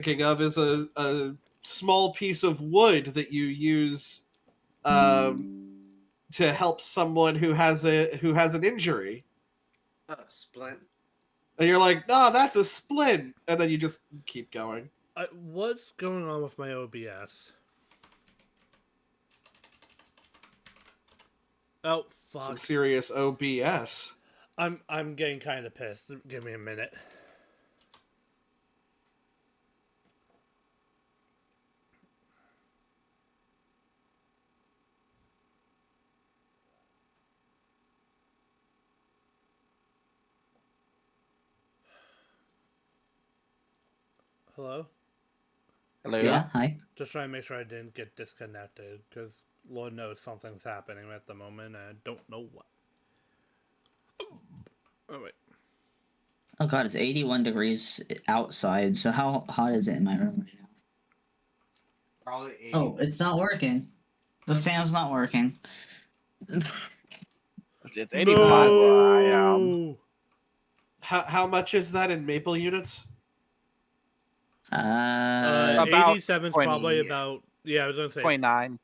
thinking of is a small piece of wood that you use to help someone who has an injury. Splint. And you're like, no, that's a splint, and then you just keep going. What's going on with my OBS? Oh fuck! Some serious OBS. I'm getting kind of pissed. Give me a minute. Hello? Hello? Yeah, hi. Just trying to make sure I didn't get disconnected, because Lord knows something's happening at the moment, and I don't know what. Oh, wait. Oh god, it's 81 degrees outside, so how hot is it in my room right now? Probably 80. Oh, it's not working. The fan's not working. It's 85 where I am. How much is that in maple units? About 87 is 20. probably about... Yeah, I was going to say... 29.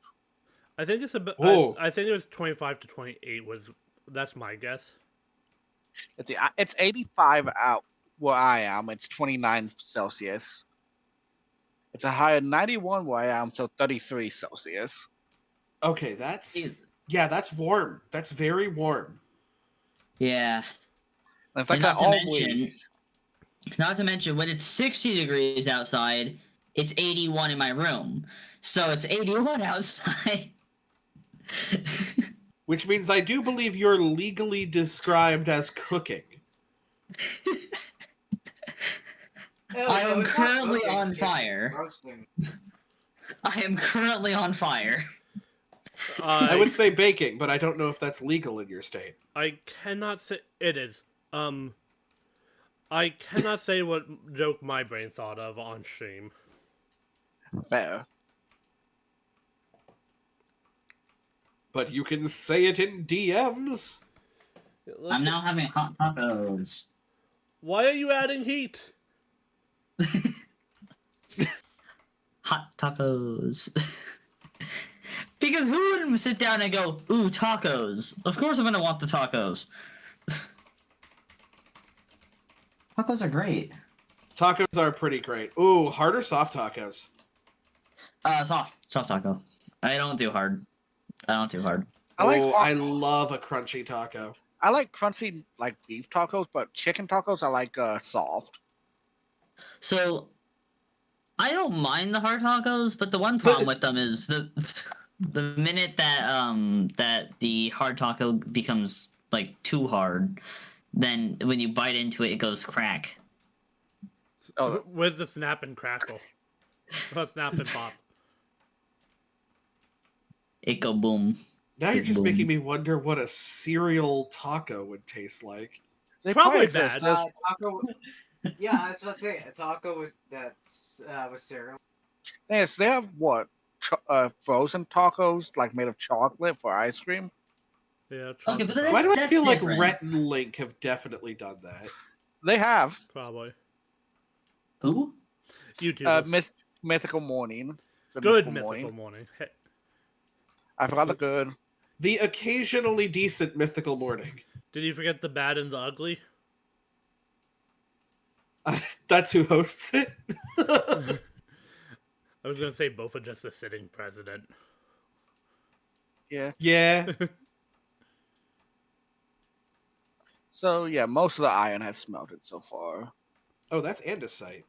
I think it's about... Whoa. I think it was 25 to 28 was... That's my guess. It's 85 out where I am. It's 29 Celsius. It's a higher 91 where I am, so 33 Celsius. Okay, that's warm. That's very warm. Yeah. It's like And that all week. not to mention, when it's 60 degrees outside, it's 81 in my room. So it's 81 outside. Which means I do believe you're legally described as cooking. I am currently on fire. Roasting. I am currently on fire. I would say baking, but I don't know if that's legal in your state. I cannot say... It is. I cannot say what joke my brain thought of on stream. Fair. But you can say it in DMs. I'm now having hot tacos. Why are you adding heat? Hot tacos. Because who wouldn't sit down and go, ooh, tacos? Of course I'm gonna want the tacos. Tacos are great. Tacos are pretty great. Ooh, hard or soft tacos? Soft taco. I don't do hard. I love a crunchy taco. I like crunchy, like beef tacos, but chicken tacos I like soft. So, I don't mind the hard tacos, but the one problem with them is the minute that the hard taco becomes like too hard, then when you bite into it, it goes crack. Oh, Where's the snap and crackle? Snap and pop. It go boom. Now you're just Boom. making me wonder what a cereal taco would taste like. they Probably exist. bad. Taco. Yeah, I was about to say a taco with cereal. Yes, they have what? Frozen tacos, like made of chocolate for ice cream. Yeah, Okay, but Why do I that's feel different. like Rhett and Link have definitely done that? They have probably. Who? YouTube. Mythical Morning. The Good mythical morning. Hey, I forgot the good. The occasionally decent mythical morning. did you forget the bad and the ugly? That's who hosts it. I was gonna say both are just the sitting president. Yeah. Yeah. So yeah, most of the iron has smelted so far. Oh, that's andesite.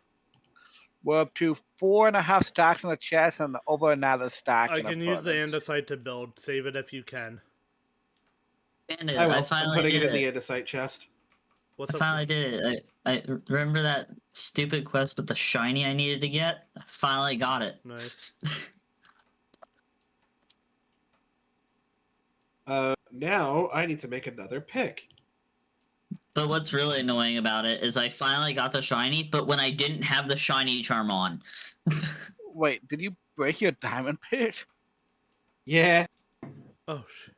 We're up to 4.5 stacks in the chest and over another stack. I in can the use the furnace. andesite to build. Save it if you can. And I will. I I'm finally putting it did in it. the andesite chest. What's I up? finally did it. I remember that stupid quest with the shiny I needed to get. I finally got it. Nice. Now I need to make another pick. But what's really annoying about it is I finally got the shiny, but when I didn't have the shiny charm on. Wait, did you break your diamond pick? Yeah. Oh shit.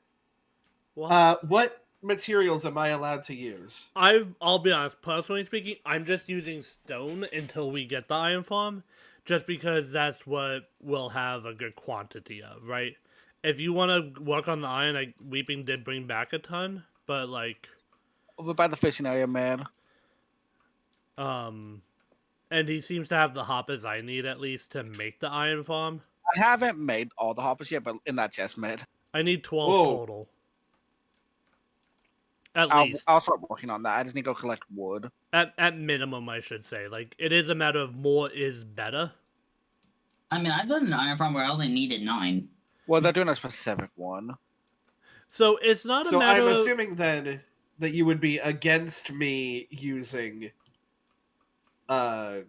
What? What materials am I allowed to use? I'll be honest, personally speaking, I'm just using stone until we get the iron farm, just because that's what we'll have a good quantity of, right? If you want to work on the iron, Weeping did bring back a ton, but like, Over by the fishing area, man. and he seems to have the hoppers I need at least to make the iron farm. I haven't made all the hoppers yet, but in that chest, man. I need 12 Whoa. total. At I'll least. start working on that. I just need to go collect wood. At minimum, I should say. Like, it is a matter of more is better. I mean, I've done an iron farm where I only needed 9. Well, they're doing a specific one. So it's not a So matter I'm of... assuming then that you would be against me using I'm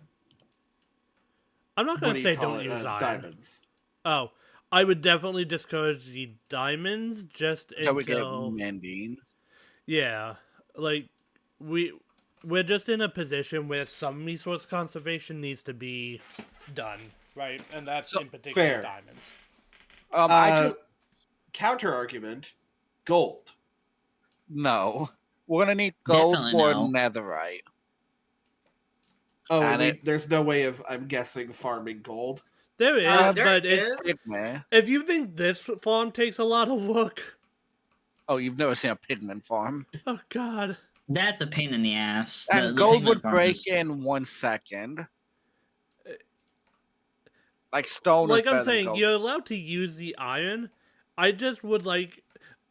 not going to say don't use iron. diamonds. Oh, I would definitely discourage the diamonds just So we get until... mending. Yeah, like, we're just in a position where some resource conservation needs to be done, right? And that's in particular fair. diamonds. I do... Counter argument: gold. No. We're gonna need gold Definitely for no. netherite. Oh, And there's no way of, I'm guessing, farming gold. There is, there but is. it's... Man. If you think this farm takes a lot of work... Oh, you've never seen a pigment farm. Oh, God. That's a pain in the ass. And The gold pigment would farm break is- in 1 second. Like stone. Like is I'm better than saying, gold. you're allowed to use the iron. I just would like...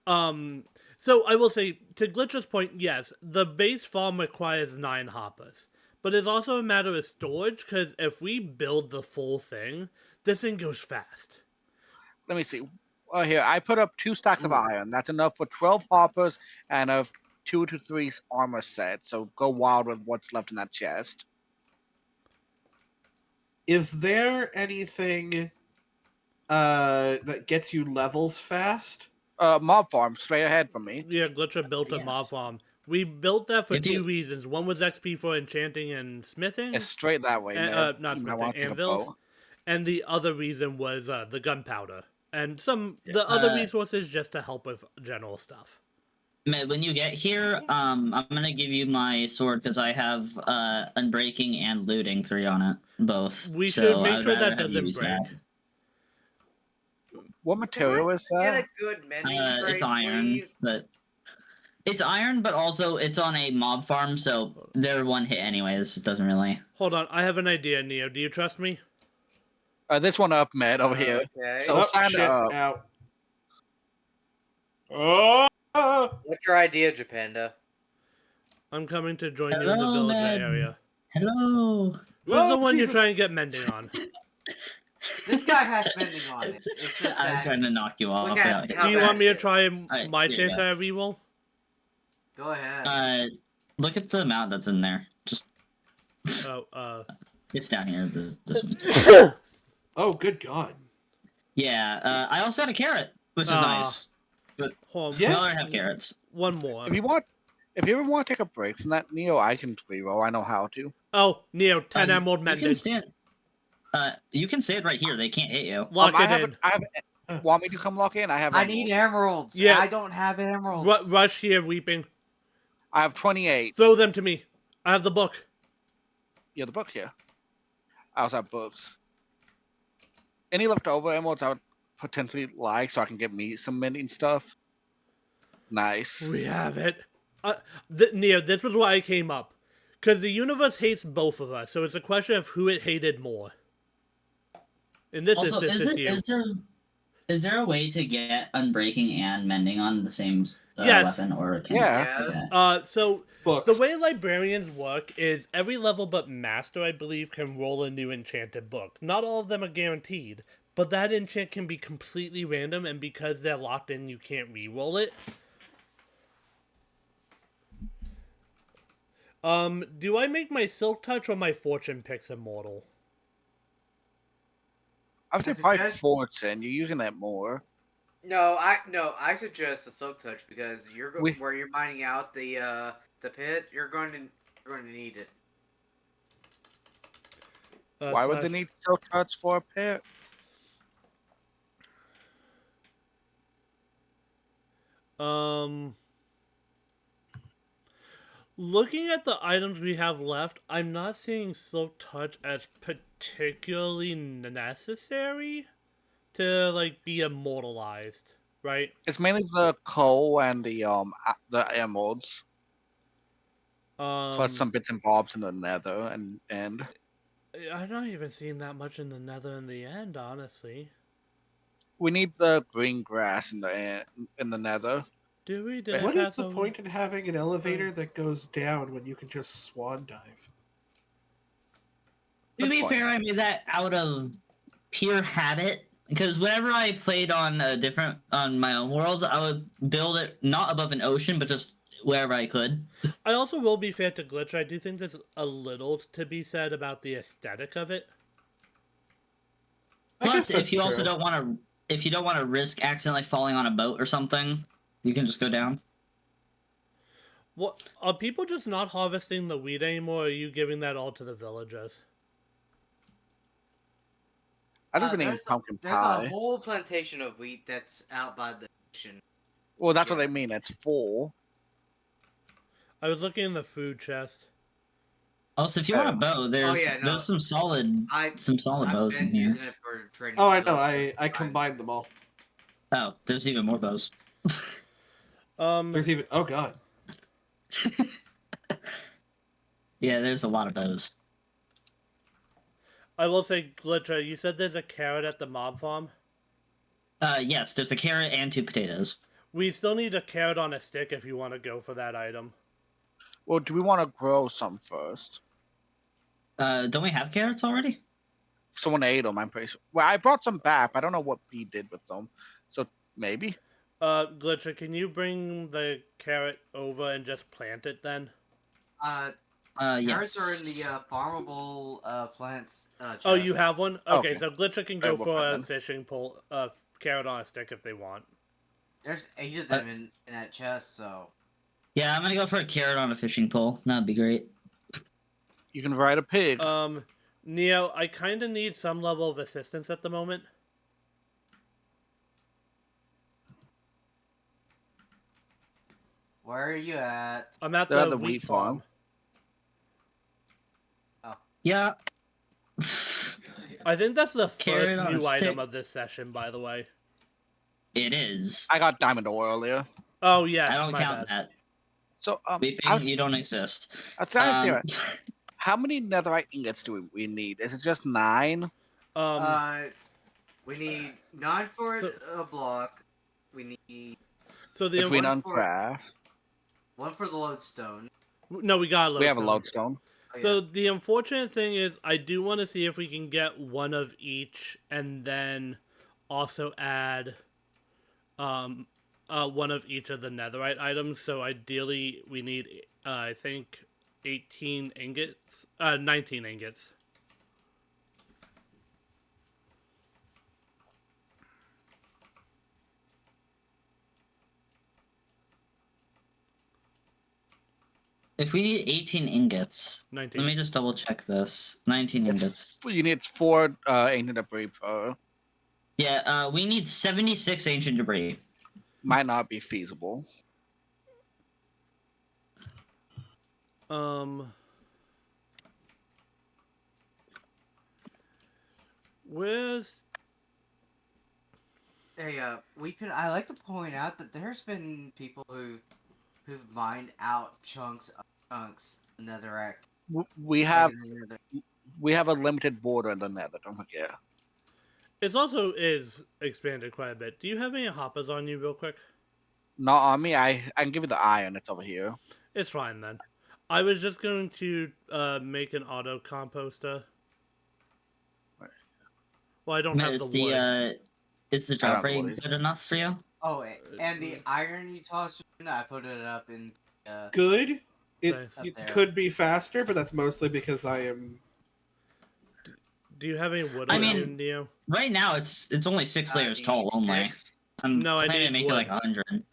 So I will say, to Glitch's point, yes, the base farm requires 9 hoppers. But it's also a matter of storage, because if we build the full thing, this thing goes fast. Let me see. Oh, here I put up 2 stacks of Ooh. iron. That's enough for 12 hoppers and a 2 to 3 armor set. So go wild with what's left in that chest. Is there anything that gets you levels fast? Mob farm straight ahead from me. Yeah, Glitcher built a Yes. mob farm. We built that for If 2 you- reasons. One was XP for enchanting and smithing, It's straight that way, and, man. not Even I wanna smithing, take a anvils. bow. And the other reason was the gunpowder. And the other resources just to help with general stuff. Matt, when you get here, I'm gonna give you my sword because I have unbreaking and looting 3 on it, both. We So should make I'd sure rather that have you doesn't use break. that. What material is Get that? a good mending It's tray, iron, please. but it's iron, but also it's on a mob farm, so they're 1 hit anyways. It doesn't really. Hold on, I have an idea, Neo. Do you trust me? This one up, Matt, over here. Okay. So- Oh, stand shit, up. out. Oh! What's your idea, Japanda? I'm coming to join you in the Hello, villager man. area. Hello. Who's Oh, the one Jesus. you're trying to get mending on? This guy has spending on it. It's just I was that. trying to knock you off. Look at out here. how Do you bad want me to it is. try Alright, my here you chance go. at a reroll? Go ahead. Look at the amount that's in there. Just Oh, it's down here. This one. Oh, good God. Yeah. I also had a carrot, which is Ah. nice. hold on. Yeah. We all have carrots. One more. If you ever want to take a break from that, Neo, I can reroll. I know how to. Oh, Neo, 10 emerald You can mended. stand. You can stand right here. They can't hit you. Lock I it have in. I have. Want me to come lock in? I have. I need emeralds. Yeah. I don't have emeralds. Rush here, Weeping. I have 28. Throw them to me. I have the book. Yeah, the book here. I also have books. Any leftover emeralds I would potentially like, so I can get me some mending stuff. Nice. We have it. Neo, this was why I came up. Because the universe hates both of us, so it's a question of who it hated more. In this Also, instance, it's you. is there a way to get unbreaking and mending on the same Yes. weapon, or can Yeah. Yes. So Books. the way librarians work is every level but master, I believe, can roll a new enchanted book. Not all of them are guaranteed, but that enchant can be completely random, and because they're locked in, you can't re-roll it. Do I make my Silk Touch or my Fortune Picks immortal? I would say Is it probably just- Fortune. You're using that more. No, I suggest the Silk Touch because We- where you're mining out the pit, you're going to need it. Why would they Slash- need Silk Touch for a pit? Looking at the items we have left, I'm not seeing Silk Touch as particularly necessary to like be immortalized, right? It's mainly the coal and the emeralds, plus Um, some bits and bobs in the nether and I'm not even seeing that much in the Nether in the end, honestly. we need the green grass in the nether. Do we? Did I What is pass the over? point in having an elevator that goes down when you can just swan dive? To Good be point. fair, I made that out of pure habit because whenever I played on on my own worlds, I would build it not above an ocean, but just wherever I could. I also will be fair to Glitch. I do think there's a little to be said about the aesthetic of it. I guess Plus, if you that's also true. don't want to, if you don't want to risk accidentally falling on a boat or something, you can just go down. What are people just not harvesting the wheat anymore? Or are you giving that all to the villagers? I don't even eat There's pumpkin a pie. whole plantation of wheat that's out by the ocean. Well, that's what Yeah. they mean. It's full. I was looking in the food chest. Also, if you want a Oh. bow, there's yeah, no. there's some solid I've bows in been here. using it for training. Oh, I know. I combined them all. Oh, there's even more bows. There's even. Oh god. Yeah, there's a lot of bows. I will say, Glitcha, you said there's a carrot at the mob farm. Yes, there's a carrot and 2 potatoes. We still need a carrot on a stick if you want to go for that item. Well, do we want to grow some first? Don't we have carrots already? Someone ate them, I'm pretty sure. Well, I brought some back. But I don't know what B did with them. So maybe. Glitcha, can you bring the carrot over and just plant it then? Yes. Carrots are in the farmable plants. Oh, you chest. have one? Okay, Okay. so Glitcha can Alright, go we'll for put a them. fishing pole, carrot on a stick if they want. There's 8 of them in that chest, so. Yeah, I'm gonna go for a carrot on a fishing pole. That'd be great. You can ride a pig. Neo, I kind of need some level of assistance at the moment. Where are you at? I'm at They're the, at the wheat wheat farm. Yeah. I think that's the Carrot first on a new item stick. of this session, by the way. It is. I got diamond ore earlier. Oh, yes, I don't my count bad. that. So Weeping, you don't exist. I was trying to Um, figure out, how many netherite ingots do we need? Is it just 9? We need 9 for So- a block. We need So the Between one on for- craft. 1 for the lodestone. no, we got a We have a lodestone. lodestone. Oh, So yeah. the unfortunate thing is, I do want to see if we can get one of each, and then also add, one of each of the netherite items. So ideally, we need, I think, 18 ingots, 19 ingots. if we need 18 ingots, 19. let me just double check this. 19 ingots. You need 4 ancient debris per. Yeah, we need 76 ancient debris. Might not be feasible. Where's Hey, I like to point out that there's been people who've mined out chunks of netherrack. We have a limited border in the nether, don't forget. It's also is expanded quite a bit. Do you have any hoppers on you, real quick? Not on me. I can give you the iron. It's over here. It's fine then. I was just going to make an auto composter. Well, I don't have Is the wood. is the I drop don't know rate what it is. good enough for you? Oh, and the iron you tossed in, I put it up in. Good. It, Nice. Up it there. could be faster, but that's mostly because I am. Do you have any wood I on mean- you, Neo? Right now, it's only 6 layers the tall only. sticks. I'm No, I planning to need make it wood. like 100.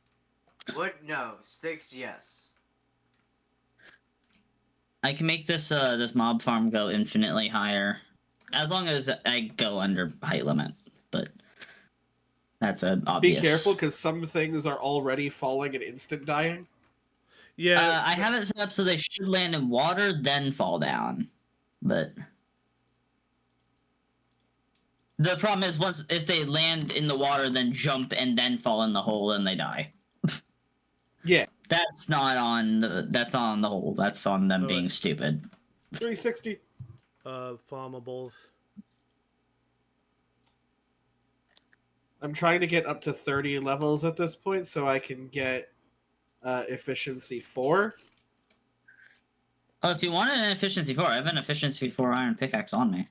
Wood, no. Sticks, yes. I can make this this mob farm go infinitely higher, as long as I go under height limit. But that's an Be obvious. careful because some things are already falling and instant dying. Yeah, I have it set up so they should land in water, then fall down. But the problem is, if they land in the water, then jump and then fall in the hole, and they die. Yeah, That's not on. That's on the hole. That's on them being Alright. stupid. 360. farmables. I'm trying to get up to 30 levels at this point so I can get efficiency 4. Oh, if you want an efficiency 4, I have an efficiency 4 iron pickaxe on me.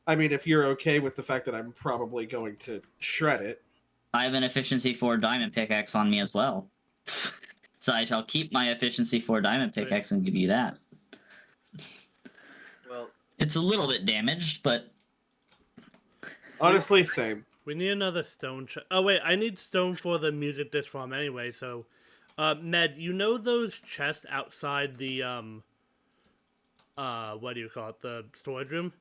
I mean, if you're okay with the fact that I'm probably going to shred it. I have an efficiency 4 diamond pickaxe on me as well. So I shall keep my efficiency 4 diamond pickaxe and give you that. Well, It's a little bit damaged, but Honestly, same. We need another stone. Oh wait, I need stone for the music disc farm anyway. So, Med, you know those chests outside the what do you call it? The storage room.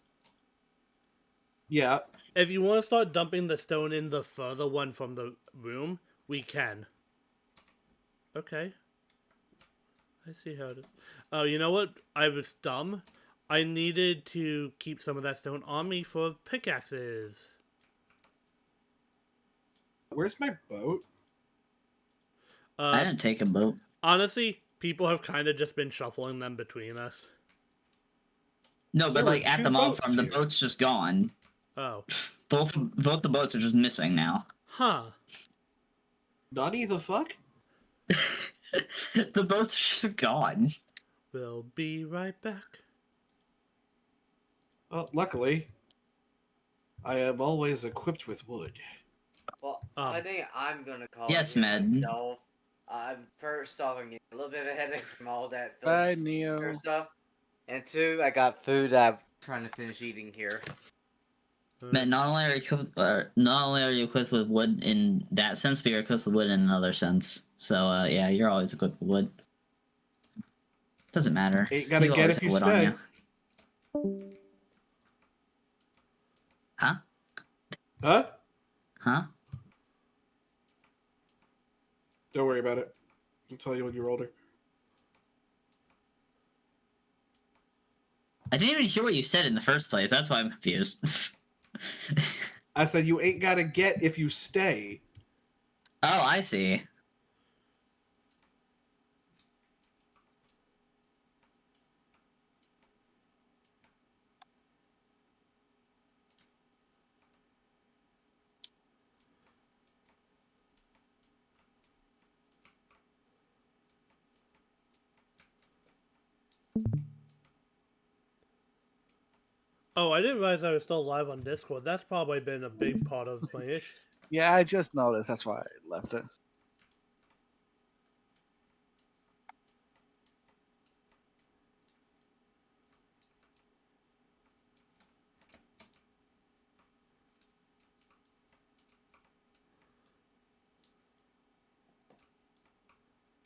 Yeah. If you want to start dumping the stone in the further one from the room, we can. Okay. I see how it is. Oh, you know what? I was dumb. I needed to keep some of that stone on me for pickaxes. Where's my boat? I didn't take a boat. Honestly, people have kind of just been shuffling them between us. No, but There like were at two the mob boats farm, the here. boat's just gone. Oh. Both the boats are just missing now. Huh. Nani the fuck? The boats are just gone. We'll be right back. Well, luckily, I am always equipped with wood. well, I think I'm gonna call Yes, it Med. myself. First off, I'm getting a little bit of a headache from all that Bye, filthy Neo. stuff, and 2, I got food I'm trying to finish eating here. Man, not only are you equipped with wood in that sense, but you're equipped with wood in another sense. So yeah, you're always equipped with wood. Doesn't matter. Ain't gotta You get always if have you wood on stay. you. Huh? Huh? Huh? Don't worry about it. I'll tell you when you're older. I didn't even hear what you said in the first place. That's why I'm confused. I said you ain't gotta get if you stay. Oh, I see. Oh, I didn't realize I was still live on Discord. That's probably been a big part of my issue. Yeah, I just noticed. That's why I left it.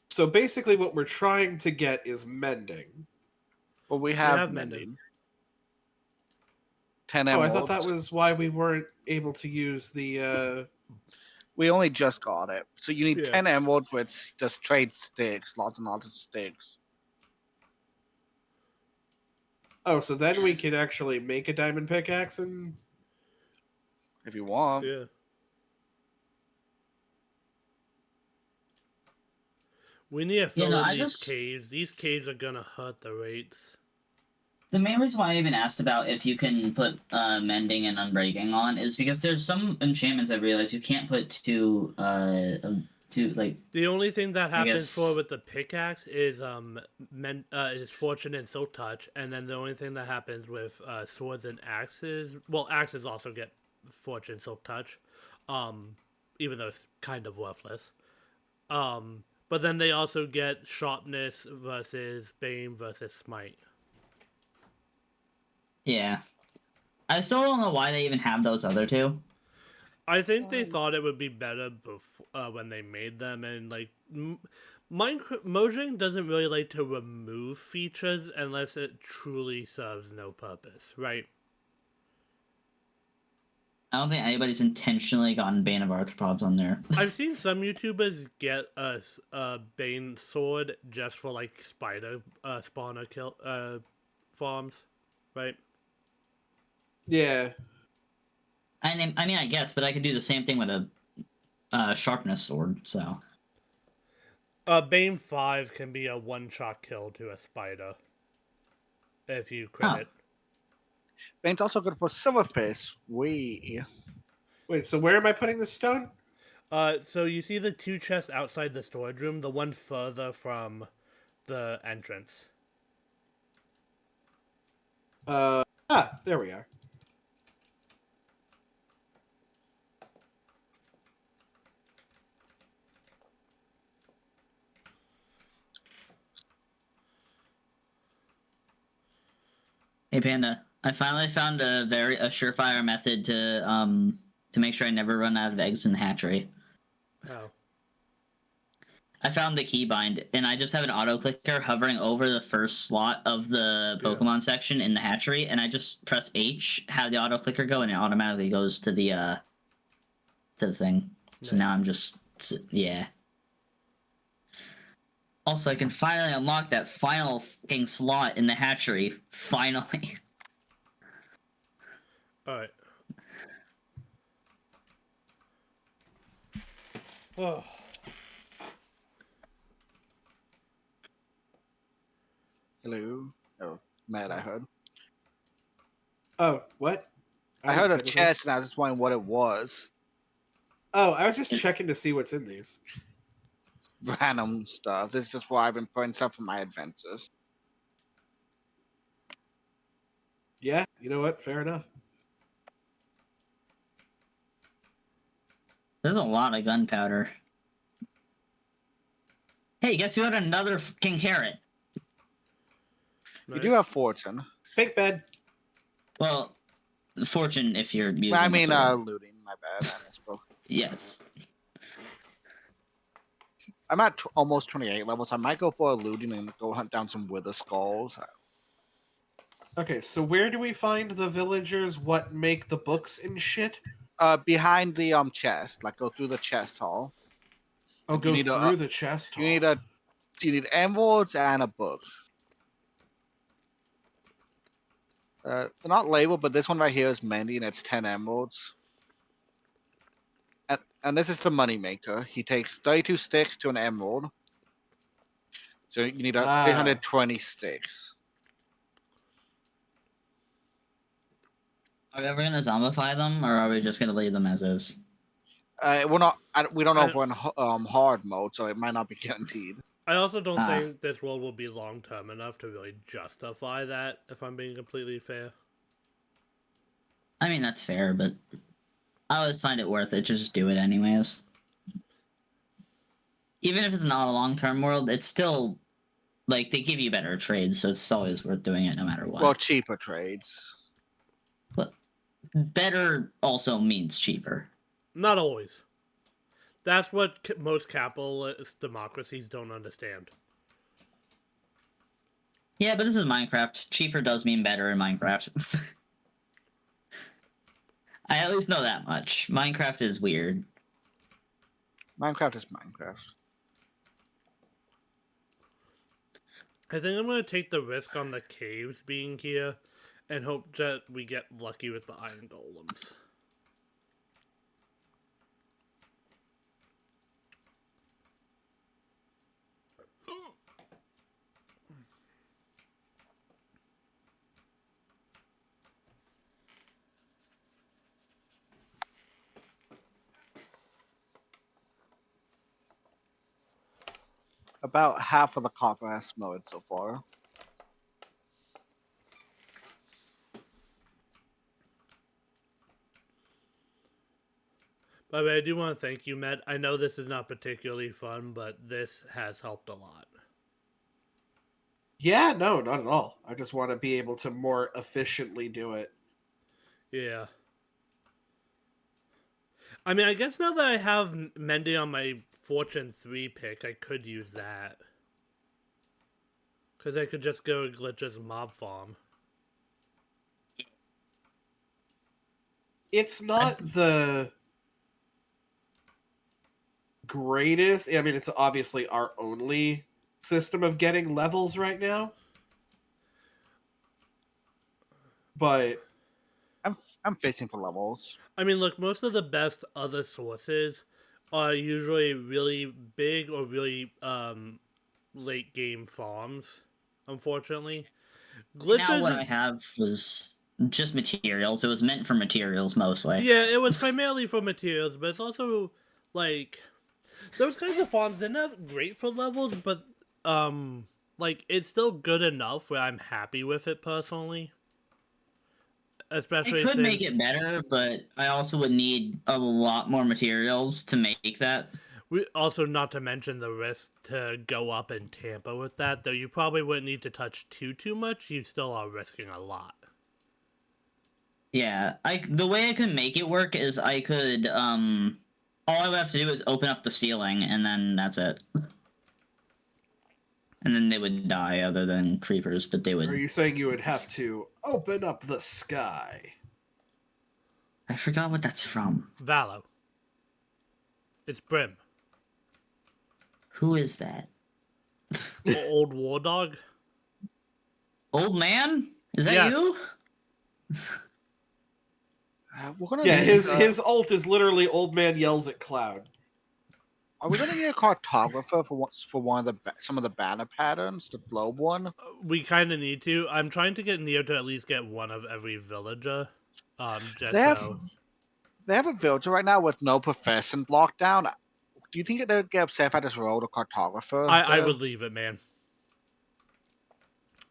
So basically what we're trying to get is mending. Well, we have have mending. mending. 10 Oh, I emeralds. thought that was why we weren't able to use the We only just got it. So you need Yeah. 10 emeralds with just trade sticks, lots and lots of sticks. Oh, so then we could actually make a diamond pickaxe and If you want. Yeah. We need to fill no, in I these just- caves. These caves are gonna hurt the rates. The main reason why I even asked about if you can put mending and unbreaking on is because there's some enchantments I realize you can't put two like. The only thing that happens guess- for with the pickaxe is is fortune and silk touch, and then the only thing that happens with swords and axes, well, axes also get fortune silk touch, even though it's kind of worthless. But then they also get sharpness versus bane versus smite. Yeah, I still don't know why they even have those other two. I think they thought it would be better before when they made them, and like Mojang doesn't really like to remove features unless it truly serves no purpose, right? I don't think anybody's intentionally gotten Bane of Arthropods on there. I've seen some YouTubers get a Bane sword just for like spider spawner kill farms, right? Yeah. I mean, I guess, but I could do the same thing with a sharpness sword. So Bane 5 can be a one-shot kill to a spider if you crit Oh. it. Bane's also good for Silverfish. We. Wait, so where am I putting the stone? So you see the 2 chests outside the storage room, the one further from the entrance. There we are. hey Panda, I finally found a surefire method to make sure I never run out of eggs in the hatchery. Oh. I found the keybind, and I just have an auto clicker hovering over the first slot of the Pokemon section in the hatchery, and I just press H, have the auto clicker go, and it automatically goes to the thing. So Nice. now I'm just yeah. Also, I can finally unlock that final fucking slot in the hatchery. Finally. Alright. Oh. Hello. Oh, Matt, I heard. Oh, what? I didn't heard say a anything. chest, and I was just wondering what it was. Oh, I was just checking to see what's in these. Random stuff. This is just why I've been putting stuff in my adventures. Yeah, you know what? Fair enough. There's a lot of gunpowder. Hey, guess who had another fucking carrot? You do have fortune. Fake bed. Well, fortune if you're using. I mean, a sword. looting. My bad. I misspoke. Yes. I'm at almost 28 levels. I might go for a looting and go hunt down some wither skulls. Okay, so where do we find the villagers? What make the books and shit? Behind the chest. Like, go through the chest hall. Oh, You go need through the chest. You need emeralds and a book. They're not labeled, but this one right here is Mendy, and it's 10 emeralds. And this is the money maker. He takes 32 sticks to an emerald. So you need 320 sticks. Are we ever gonna zombify them, or are we just gonna leave them as is? We're not. We don't know if we're in hard mode, so it might not be guaranteed. I also don't think this world will be long term enough to really justify that, if I'm being completely fair. I mean, that's fair, but I always find it worth it. Just do it anyways. Even if it's not a long-term world, it's still like they give you better trades, so it's always worth doing it no matter what. Well, cheaper trades. But better also means cheaper. Not always. That's what most capitalist democracies don't understand. Yeah, but this is Minecraft. Cheaper does mean better in Minecraft. I at least know that much. Minecraft is weird. Minecraft is Minecraft. I think I'm going to take the risk on the caves being here and hope that we get lucky with the iron golems. About half of the copper has smelted so far. By the way, I do want to thank you, Matt. I know this is not particularly fun, but this has helped a lot. Yeah, no, not at all. I just want to be able to more efficiently do it. Yeah. I mean, I guess now that I have Mendy on my Fortune 3 pick, I could use that. Because I could just go Glitch's mob farm. It's not the greatest. I mean, it's obviously our only system of getting levels right now. But I'm facing for levels. I mean, look, most of the best other sources are usually really big or really late game farms. Unfortunately, Now what glitches I is have was just materials. It was meant for materials mostly. yeah, it was primarily for materials, but it's also like those kinds of farms. They're not great for levels, but like it's still good enough where I'm happy with it personally. I Especially could make since it better, but I also would need a lot more materials to make that. we also not to mention the risk to go up and tamper with that. Though you probably wouldn't need to touch too much. You still are risking a lot. Yeah, the way I could make it work is I could all I would have to do is open up the ceiling and then that's it. And then they would die other than creepers, but they are would you saying you would have to open up the sky? I forgot what that's from. Valo. It's Brim. Who is that? Old war dog. Old man? Is that Yes. you? We're gonna Yeah, need, his ult is literally old man yells at cloud. Are we gonna need a cartographer for one of the some of the banner patterns, the globe one? We kind of need to. I'm trying to get Neo to at least get one of every villager. Just They have so. they have a villager right now with no profession lockdown. Do you think they would get upset if I just rolled a cartographer? I there? would leave it, man.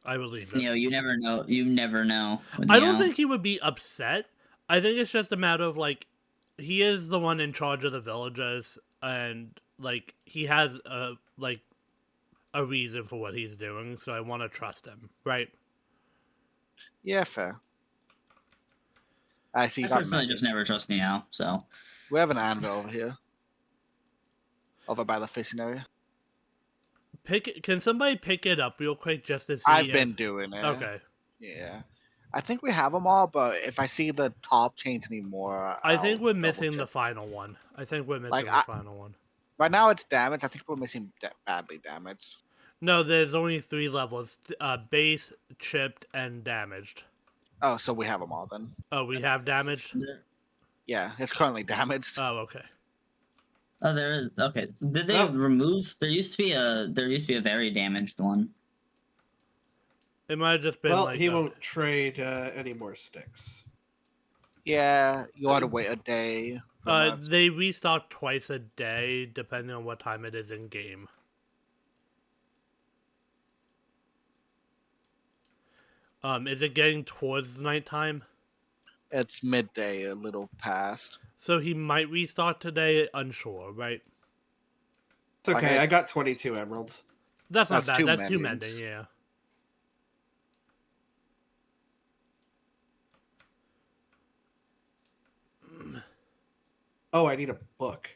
I would leave it. Neo, you never know. You never know. with I don't Neo. think he would be upset. I think it's just a matter of like he is the one in charge of the villagers, and like he has a reason for what he's doing. So I want to trust him, right? Yeah, fair. I see. I You got personally mending. just never trust Neo, so We have an anvil over here, over by the fishing area. Can somebody pick it up real quick just to see? I've been doing it. Okay. Yeah. I think we have them all, but if I see the top change anymore, I think I'll we're double missing the check. final one. I think we're missing Like, the final one. Right now it's damaged. I think we're missing badly damaged. No, there's only 3 levels: base, chipped, and damaged. Oh, so we have them all then. Oh, we have damaged. Yeah, it's currently damaged. Oh, okay. oh, there is okay. Did they Oh. remove? There used to be a very damaged one. It might have just been Well, like he the- won't trade any more sticks. Yeah, you ought to wait a day. for that. They restock twice a day, depending on what time it is in game. Is it getting towards nighttime? It's midday, a little past. So he might restock today. Unsure, right? It's okay. Okay. I got 22 emeralds. That's not That's bad. two That's 2 mendings. mending. Yeah. Oh, I need a book.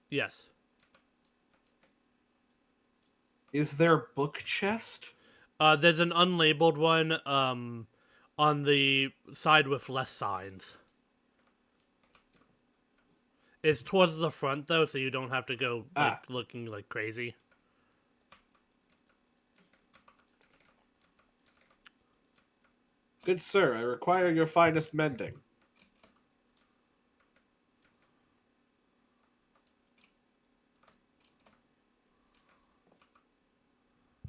Yes. Is there a book chest? There's an unlabeled one. On the side with less signs. It's towards the front though, so you don't have to go like looking like crazy. Good sir, I require your finest mending.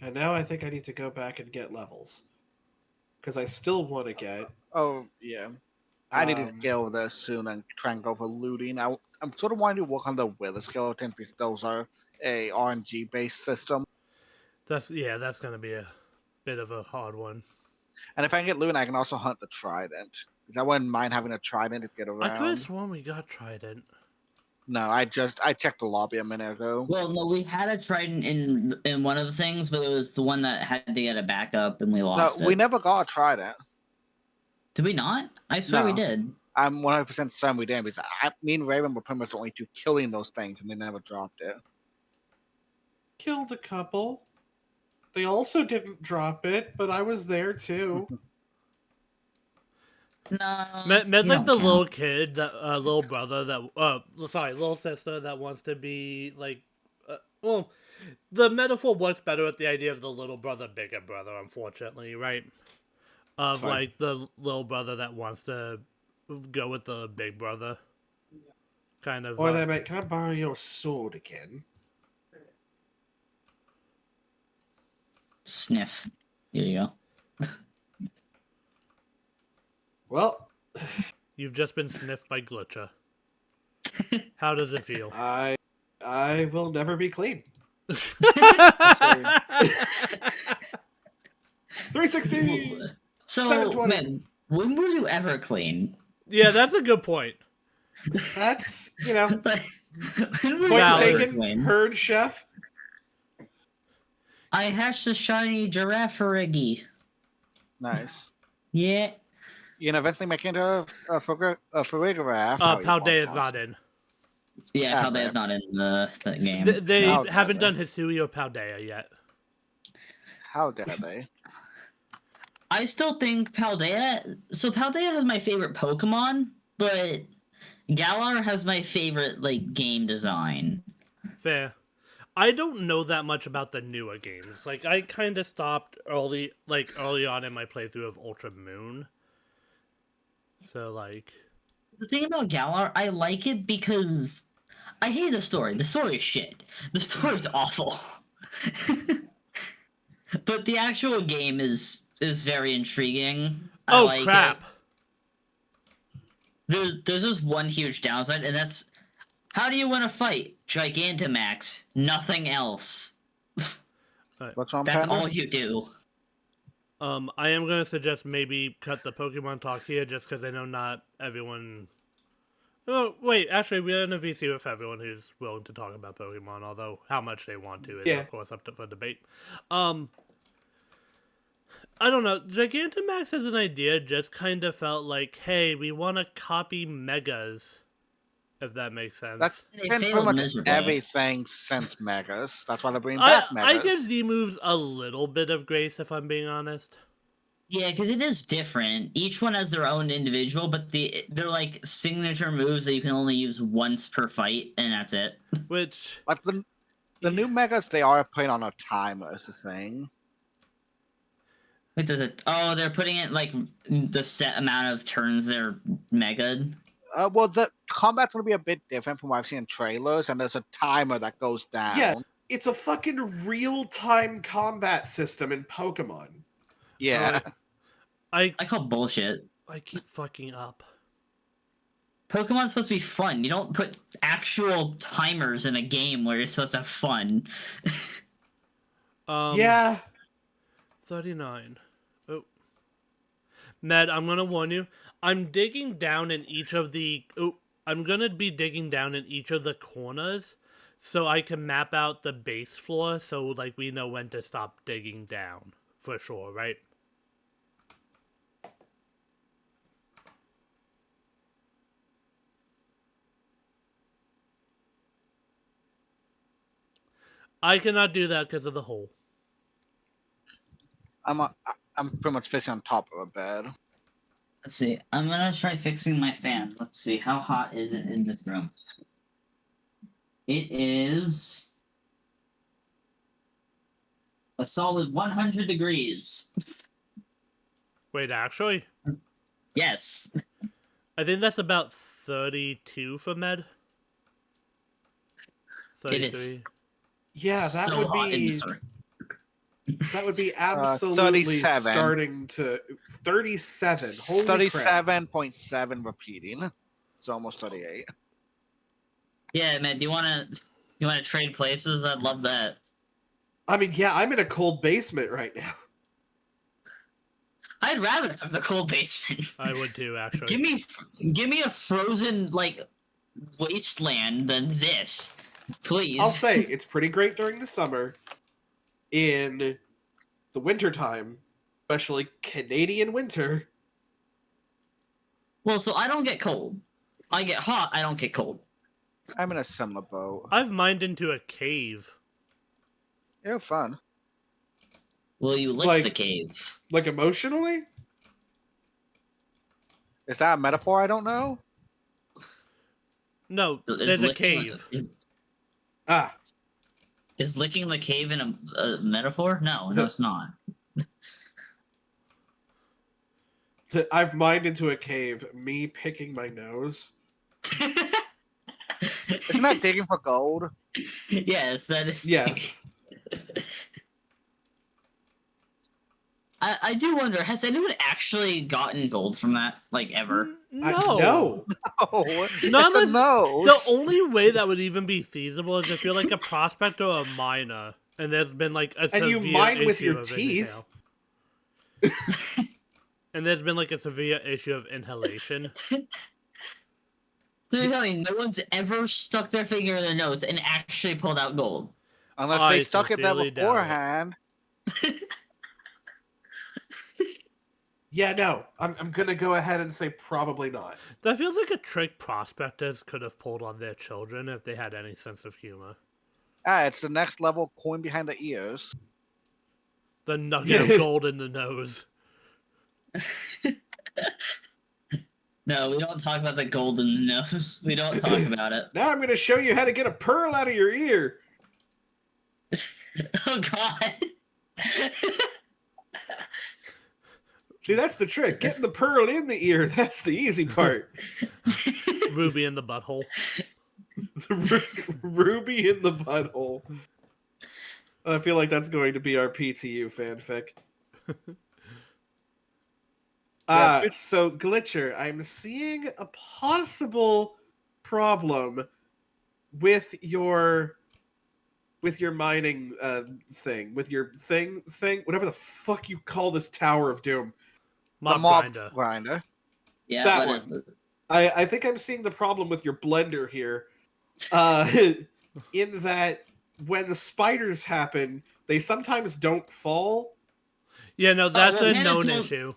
And now I think I need to go back and get levels. Because I still want to get... Oh, yeah. I need to Um, get over there soon and try and go for looting. I'm sort of wanting to work on the wither skeletons because those are a RNG based system. That's gonna be a bit of a hard one. And if I can get looting, I can also hunt the trident. Because I wouldn't mind having a trident to get I could have around. sworn we got Trident. No, I checked the lobby a minute ago. Well, no, we had a trident in one of the things, but it was the one that had to get a backup, and we No, lost we it. never got a trident. Did we not? I swear we No. did. I'm 100% certain we didn't because me and Raven were pretty much the only two killing those things, and they never dropped it. Killed a couple. They also didn't drop it, but I was there too. No, Med's you like the don't little count. kid, that little brother that, sorry, little sister that wants to be like, well, the metaphor works better with the idea of the little brother, bigger brother, unfortunately, right? Of Fine. like the little brother that wants to go with the big brother, kind of. Or they might, can I borrow your sword again? Sniff. Here you go. Well, You've just been sniffed by Glitcher. How does it feel? I will never be clean. 360. So, 720. man, when were you ever clean? Yeah, that's a good point. That's, you know, Like, when were point you ever taken. clean? Heard, chef. I hatched a shiny giraffe Reggie. Nice. Yeah. You know, eventually make it into a photograph. Paldea is not in. Yeah, Okay. Paldea's not in the game. They How dare haven't they. done Hisui or Paldea yet. How dare they? I still think Paldea. So Paldea has my favorite Pokemon, but Galar has my favorite like game design. Fair. I don't know that much about the newer games. Like, I kind of stopped early on in my playthrough of Ultra Moon. So, like, The thing about Galar, I like it because I hate the story. The story is shit. The story's awful. But the actual game is very intriguing. I oh like crap! it. There's just one huge downside, and that's how do you win a fight? Gigantamax, nothing else. What's on That's Panda? all you do. I am gonna suggest maybe cut the Pokemon talk here, just because I know not everyone. Oh wait, actually, we're in a VC with everyone who's willing to talk about Pokemon. Although how much they want to is, Yeah. of course, up for debate. I don't know. Gigantamax as an idea just kind of felt like, hey, we want to copy Megas, if that makes sense. That's They been pretty failed much miserably. everything since Megas. That's why they're bringing back Megas. I give Z moves a little bit of grace, if I'm being honest. Yeah, because it is different. Each one has their own individual, but they're like signature moves that you can only use once per fight, and that's it. Which, Like the new Megas, they are putting on a timer, is the thing. Wait, does it? Oh, they're putting it like the set amount of turns they're mega. Well, the combat's gonna be a bit different from what I've seen in trailers, and there's a timer that goes down. Yeah. It's a fucking real-time combat system in Pokemon. Yeah. I I call bullshit. keep fucking up. Pokemon's supposed to be fun. You don't put actual timers in a game where you're supposed to have fun. Yeah. 39. Oh. Med, I'm gonna warn you. I'm digging down in each of the... Oh, I'm gonna be digging down in each of the corners so I can map out the base floor so, like, we know when to stop digging down. For sure, right? I cannot do that because of the hole. I'm pretty much facing on top of a bed. Let's see. I'm gonna try fixing my fan. Let's see. How hot is it in this room? It is a solid 100 degrees. Wait, actually? Yes. I think that's about 32 for Med. It is. 33. Yeah, that so would hot in be this room. that would be absolutely 37. starting to 37. Holy crap. 37.7 repeating. It's almost 38. Yeah, man. Do you wanna trade places? I'd love that. I mean, yeah, I'm in a cold basement right now. I'd rather have the cold basement. I would too, actually. Give me a frozen like wasteland than this, please. I'll say it's pretty great during the summer. In the wintertime, especially Canadian winter. Well, so I don't get cold. I get hot. I don't get cold. I'm in a summer boat. I've mined into a cave. You're fun. Will you lick Like- the cave? Like emotionally? Is that a metaphor? I don't know. No, Is there's a licking- cave. Ah, Is licking the cave in a metaphor? No, it's not. I've mined into a cave. Me picking my nose. Isn't that digging for gold? Yes, that is. Yes. I do wonder, has anyone actually gotten gold from that, like, ever? No. No. Oh, Not it's a unless- nose. The only way that would even be feasible is if you're like a prospector or a miner, and there's been like a And you severe mine with issue your of teeth. inhale. And there's been like a severe issue of inhalation. So you're telling me no one's ever stuck their finger in their nose and actually pulled out gold? Unless I they stuck it there sincerely doubt it. beforehand. Yeah, no. I'm gonna go ahead and say probably not. That feels like a trick prospectors could have pulled on their children if they had any sense of humor. Ah, it's the next level coin behind the ears. The nugget of gold in the nose. No, we don't talk about the gold in the nose. We don't talk about it. Now I'm gonna show you how to get a pearl out of your ear. Oh god. See, that's the trick. Getting the pearl in the ear, that's the easy part. Ruby in the butthole. Ruby in the butthole. I feel like that's going to be our PTU fanfic. So Glitcher, I'm seeing a possible problem with your mining thing, with your thing, whatever the fuck you call this Tower of Doom. The Mob mob grinder. grinder. Yeah, That what one. is it? I think I'm seeing the problem with your blender here. In that when the spiders happen, they sometimes don't fall. Yeah, no, that's well, a Panda known told- issue.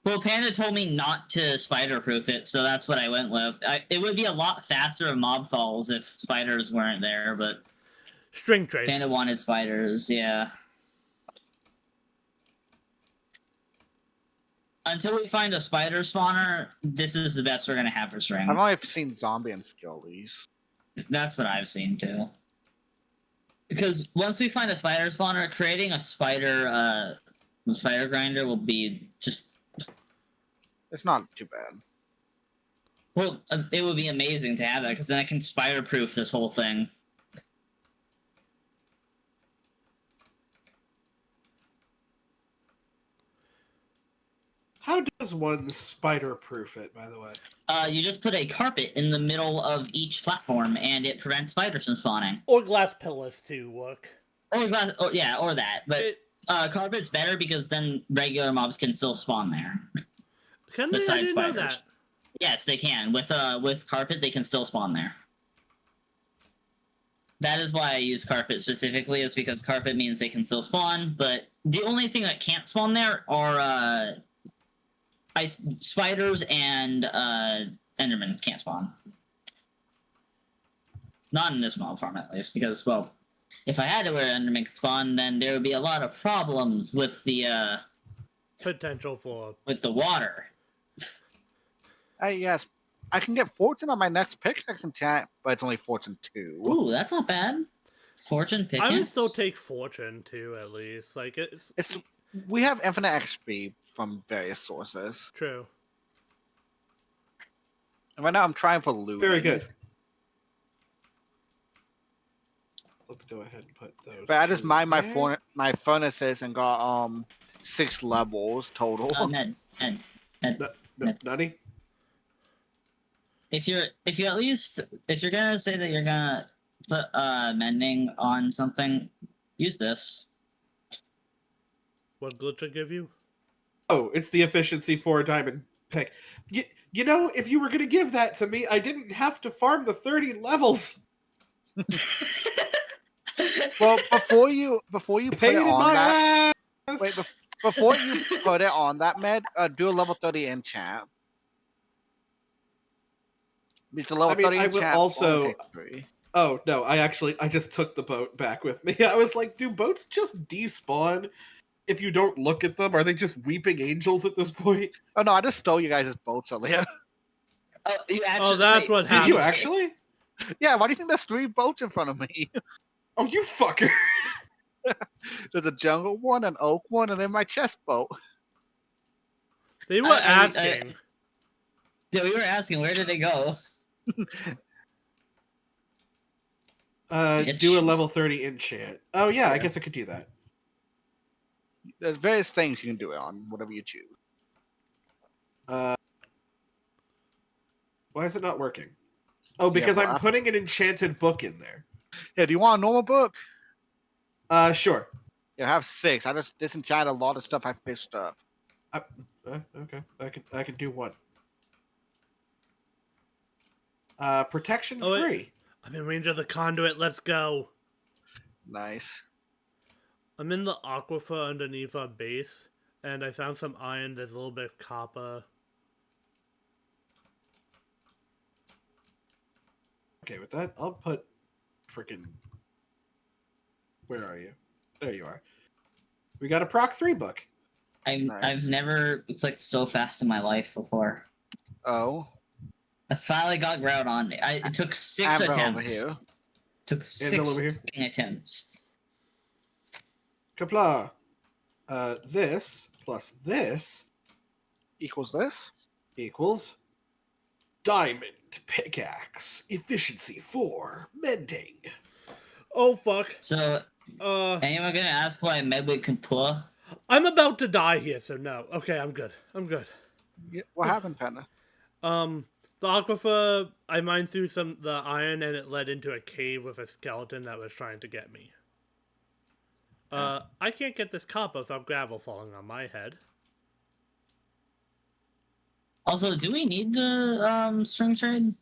Well, Panda told me not to spider-proof it, so that's what I went with. It would be a lot faster of mob falls if spiders weren't there, but String trade. Panda wanted spiders, yeah. Until we find a spider spawner, this is the best we're gonna have for string. I've only seen zombie and skillies. That's what I've seen too. Because once we find a spider spawner, creating a spider grinder will be just It's not too bad. well, it would be amazing to have that because then I can spider proof this whole thing. How does one spider-proof it, by the way? You just put a carpet in the middle of each platform, and it prevents spiders from spawning. Or glass pillars to work. Or that. But It- carpet's better because then regular mobs can still spawn there. Can they? I Besides didn't know spiders. that. Yes, they can. With carpet, they can still spawn there. That is why I use carpet specifically, is because carpet means they can still spawn. But the only thing that can't spawn there are spiders and Enderman can't spawn. Not in this mob farm, at least, because well, if I had to where Enderman could spawn, then there would be a lot of problems with the Potential for. water. Yes, I can get fortune on my next pickaxe in chat, but it's only fortune 2. Ooh, that's not bad. Fortune pickaxe. I would still take fortune too, at least. Like it's We have infinite XP from various sources. true. And right now I'm trying for loot. Very good. Let's go ahead and put those. But I just two mined there. my furnaces and got 6 levels total. Ned. Nutty? If you're gonna say that you're gonna put mending on something, use this. What glitch I give you? Oh, it's the efficiency 4 diamond pick. You know, if you were going to give that to me, I didn't have to farm the 30 levels. Well, before you put Pain it in on my that, ass. wait, before you put it on that med, do a level 30 enchant. Because the level I mean, 30 I will enchant also- only takes 3. Oh, no, I just took the boat back with me. I was like, do boats just despawn? if you don't look at them, are they just weeping angels at this point? Oh no, I just stole you guys' boats earlier. Oh, you actually. that's what Did you happened. actually? Yeah, why do you think there's 3 boats in front of me? Oh, you fucker! There's a jungle one, an oak one, and then my chest boat. They were asking. Yeah, we were asking, where did they go? Do a level 30 enchant. Oh yeah, I guess I could do that. There's various things you can do it on, whatever you choose. Why is it not working? Oh, because I'm putting an enchanted book in there. Yeah, do you want a normal book? Sure. Yeah, I have 6. I just disenchanted a lot of stuff I fished up. Okay, I can do one. Protection 3. I'm in range of the conduit. Let's go. Nice. I'm in the aquifer underneath our base, and I found some iron. There's a little bit of copper. Okay, with that, I'll put freaking. Where are you? There you are. We got a Proc 3 book. I've never clicked so fast in my life before. Oh. I finally got Groudon. It took 6 Amber attempts. over here. Took 6 over here. fucking attempts. Kapla. This plus this Equals this? equals diamond pickaxe efficiency 4 mending. Oh fuck. So, anyone gonna ask why Medway can pull? I'm about to die here, so no. Okay, I'm good. I'm good. Yeah, what happened, Panda? The aquifer, I mined through the iron, and it led into a cave with a skeleton that was trying to get me. I can't get this copper without gravel falling on my head. Also, do we need the string trade?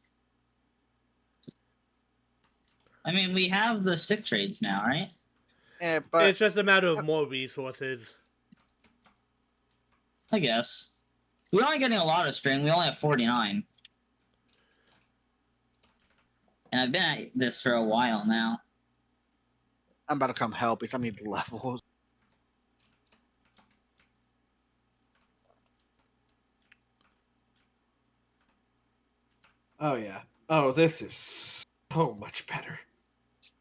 I mean, we have the stick trades now, right? Yeah, but It's just a matter of more resources. I guess. We're only getting a lot of string. We only have 49. And I've been at this for a while now. I'm about to come help because I need the levels. Oh yeah. Oh, this is so much better.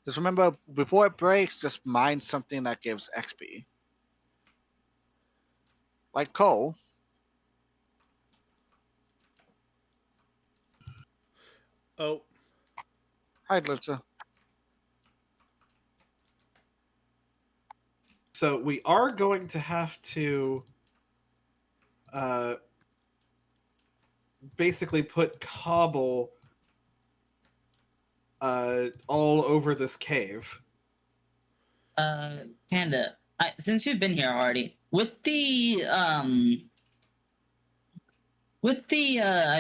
Just remember, before it breaks, just mine something that gives XP. Like coal. Oh. Hi, Glitzer. So we are going to have to basically put cobble all over this cave. Panda, since you've been here already, with the I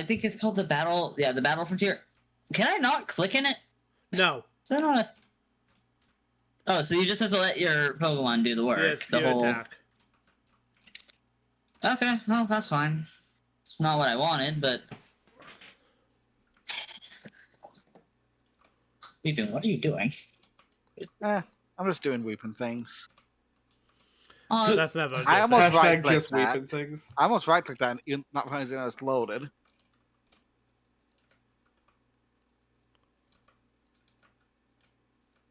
think it's called the battle frontier. Can I not click in it? No. Is that not a... Oh, so you just have to let your Pokemon do the work. Yeah, it's the pure whole... attack. Okay, well, that's fine. It's not what I wanted, but... Weeping, what are you doing? I'm just doing weeping things. Oh, That's never a good I thing. almost Hashtag right-clicked just that. weeping things. I almost right-clicked that and not realizing I was loaded.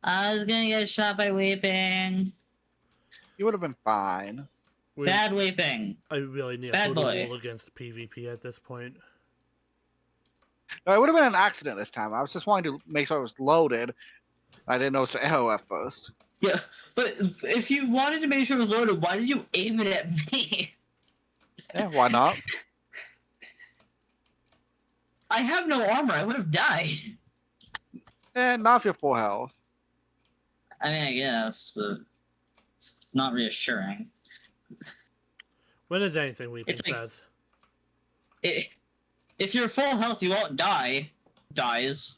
I was gonna get shot by Weeping. You would have been fine. Bad Weeping. I really need Bad a boy. rule against PvP at this point. No, it would have been an accident this time. I was just wanting to make sure it was loaded. I didn't notice the arrow at first. Yeah, but if you wanted to make sure it was loaded, why did you aim it at me? Yeah, why not? I have no armor. I would have died. Not if you're full health. I mean, I guess, but it's not reassuring. When is anything Weeping It's like- says? If you're full health, you won't die. Dies.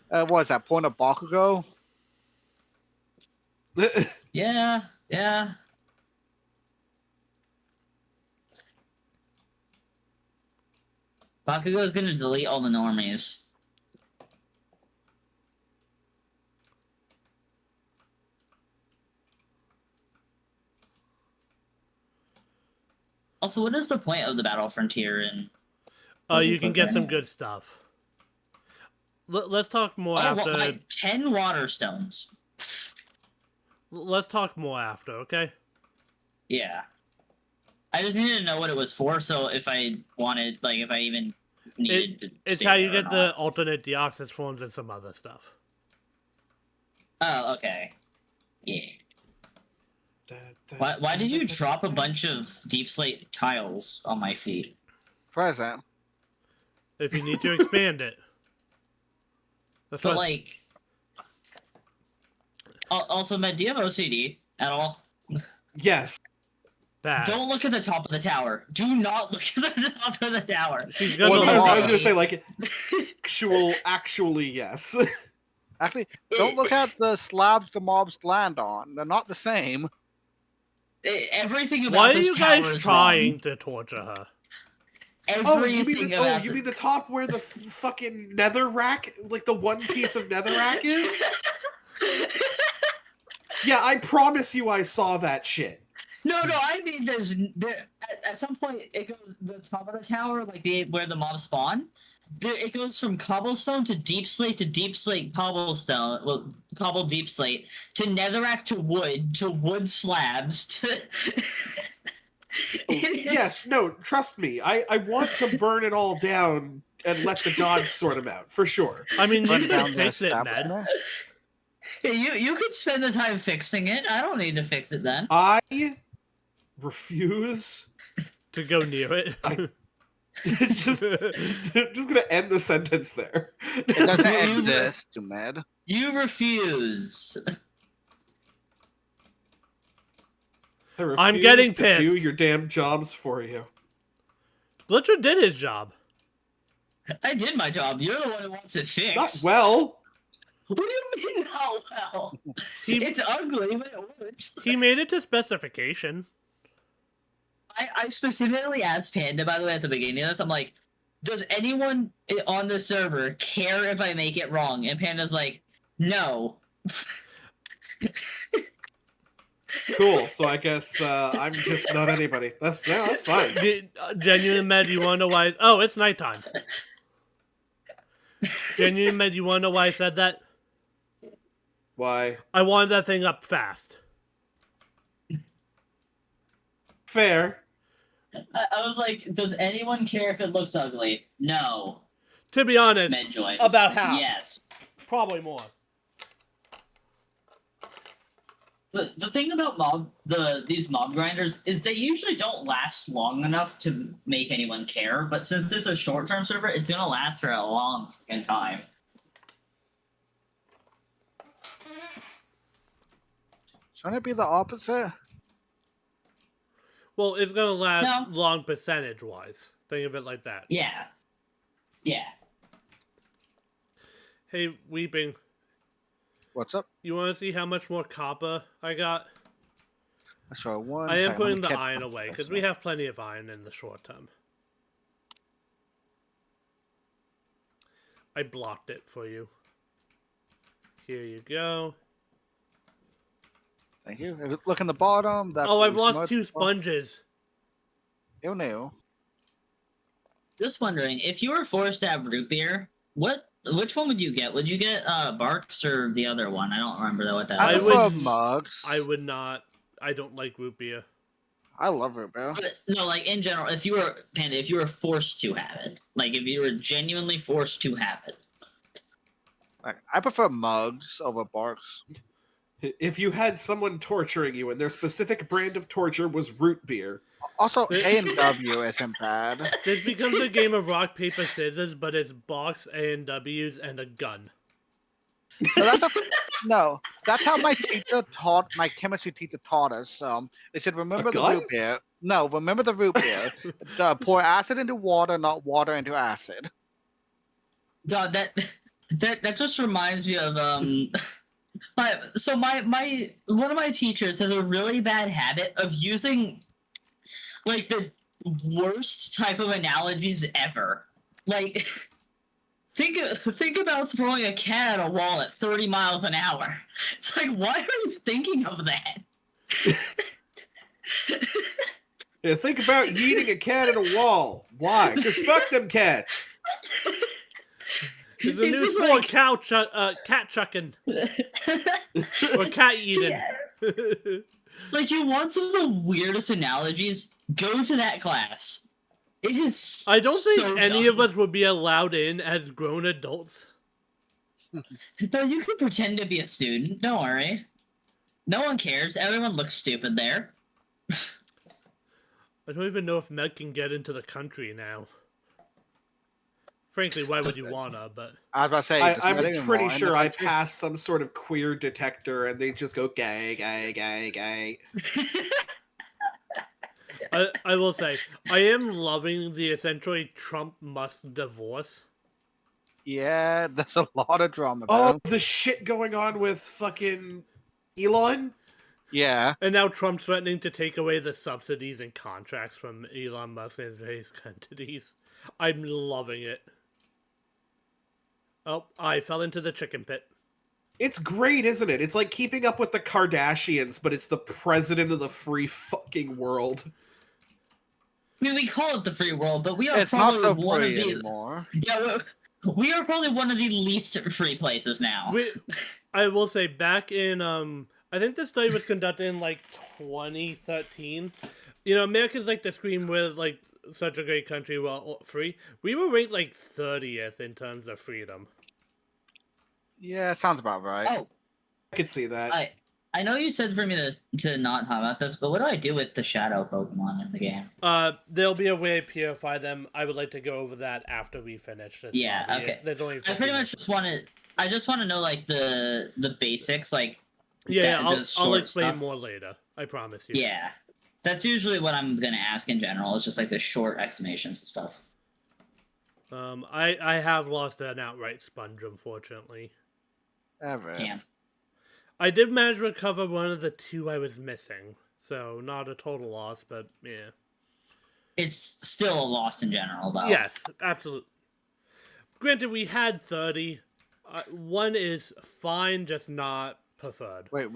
What is that, point of Bakugo? Yeah, yeah. Bakugo's gonna delete all the normies. Also, what is the point of the Battle Frontier? And You can get some good stuff. Let's talk more after. like 10 water stones. Let's talk more after, okay? Yeah. I just needed to know what it was for, so if I wanted, like, if I even needed to. It's stay how you there or get not. the alternate deoxys forms and some other stuff. Oh, okay. Yeah. Why did you drop a bunch of deep slate tiles on my feet? Present. If you need to expand it. That's But what. like, also, Matt, do you have OCD at all? Yes. Bad. Don't look at the top of the tower. Do not look at the top of the tower. She's gonna Well, look I was at gonna it. say like actually yes. Actually, don't look at the slabs the mobs land on. They're not the same. Everything about Why are this you tower guys is trying wrong. to torture her? Everything about you mean the top where the fucking nether rack, like the one piece of nether rack is? Yeah, I promise you I saw that shit. No, I mean at some point it goes the top of the tower, like where the mobs spawn. It goes from cobblestone to deep slate cobblestone, well, cobble deep slate to netherrack to wood slabs to. Yes, no, trust me. I want to burn it all down and let the gods sort them out, for sure. I mean, you Burn can down the fix it, Med. establishment. You could spend the time fixing it. I don't need to fix it then. I refuse. To go near it. just gonna end the sentence there. It doesn't exist, Med. You refuse. I refuse I'm getting to pissed. do your damn jobs for you. Glitcher did his job. I did my job. You're the one who wants it fixed. Not well. What do you mean how well? It's ugly, but it works. He made it to specification. I specifically asked Panda, by the way, at the beginning of this, I'm like, does anyone on the server care if I make it wrong? And Panda's like, no. Cool. So I guess I'm just not anybody. That's fine. Genuine Med, you wanna know why? Oh, it's nighttime. Genuine Med, you wanna know why I said that? Why? I wanted that thing up fast. Fair. I was like, does anyone care if it looks ugly? No. To be honest, Medjoy. about half. Yes. Probably more. The thing about these mob grinders is they usually don't last long enough to make anyone care, but since this is a short-term server, it's gonna last for a long fucking time. Shouldn't it be the opposite? Well, it's gonna last No. long percentage-wise. Think of it like that. Yeah. Yeah. Hey, Weeping, What's up? you want to see how much more copper I got? Sorry, one I am second, let putting me the catch iron my away, because first we one. have plenty of iron in the short term. I blocked it for you. Here you go. Thank you. If you look in the bottom. That's Oh, what I've we lost smudged 2 for. sponges. Ew, no. Just wondering, if you were forced to have root beer, which one would you get? Would you get Barks or the other one? I don't remember what that I I was. would- love mugs. I would not. I don't like root beer. I love root beer. But, no, like in general, if you were forced to have it, like if you were genuinely forced to have it. Like, I prefer mugs over barks. If you had someone torturing you and their specific brand of torture was root beer, Also, A&W isn't bad. This becomes a game of rock, paper, scissors, but it's box, A&Ws, and a gun. But no, that's how my chemistry teacher taught us. They said, remember A the gun? root beer. No, remember the root beer. Pour acid into water, not water into acid. God, that just reminds me of my one of my teachers has a really bad habit of using like the worst type of analogies ever. Like think about throwing a cat at a wall at 30 miles an hour. It's like, why are you thinking of that? Yeah, think about yeeting a cat at a wall. Why? Because fuck them cats. There's a It's new just sport, like- cat chucking. Or cat eating. Yeah. Like, you want some of the weirdest analogies? Go to that class. It is. I don't think so any dumb. of us would be allowed in as grown adults. No, you can pretend to be a student. Don't worry. No one cares. Everyone looks stupid there. I don't even know if Meg can get into the country now. Frankly, why would you wanna? But I was about to say, just I'm letting them pretty all in sure the I country. passed some sort of queer detector and they just go gay, gay, gay, gay. I will say, I am loving the essentially Trump must divorce. Yeah, there's a lot of drama. Oh, Though. the shit going on with fucking Elon? Yeah, And now Trump's threatening to take away the subsidies and contracts from Elon Musk and his entities. I'm loving it. Oh, I fell into the chicken pit. It's great, isn't it? It's like keeping up with the Kardashians, but it's the president of the free fucking world. I mean, we call it the free world, but we are it's not probably so one of free the. anymore. Yeah, we are probably one of the least free places now. I will say, back in I think this study was conducted in like 2013. You know, America's like the screen with like such a great country, well, free. We were ranked like 30th in terms of freedom. Yeah, sounds about right. Oh, I could see that. I know you said for me to not talk about this, but what do I do with the shadow Pokemon in the game? There'll be a way to purify them. I would like to go over that after we finish this. Yeah, lobby. okay. There's only I pretty much just want to. I just want to know like the basics, like. Yeah, I'll short explain stuff. more later. I promise you. Yeah, that's usually what I'm gonna ask in general. It's just like the short explanations of stuff. I have lost an outright sponge, unfortunately. Ever. Damn. I did manage to recover one of the two I was missing, so not a total loss, but yeah. It's still a loss in general, though. Yes, absolutely. Granted, we had 30. One is fine, just not preferred. Wait,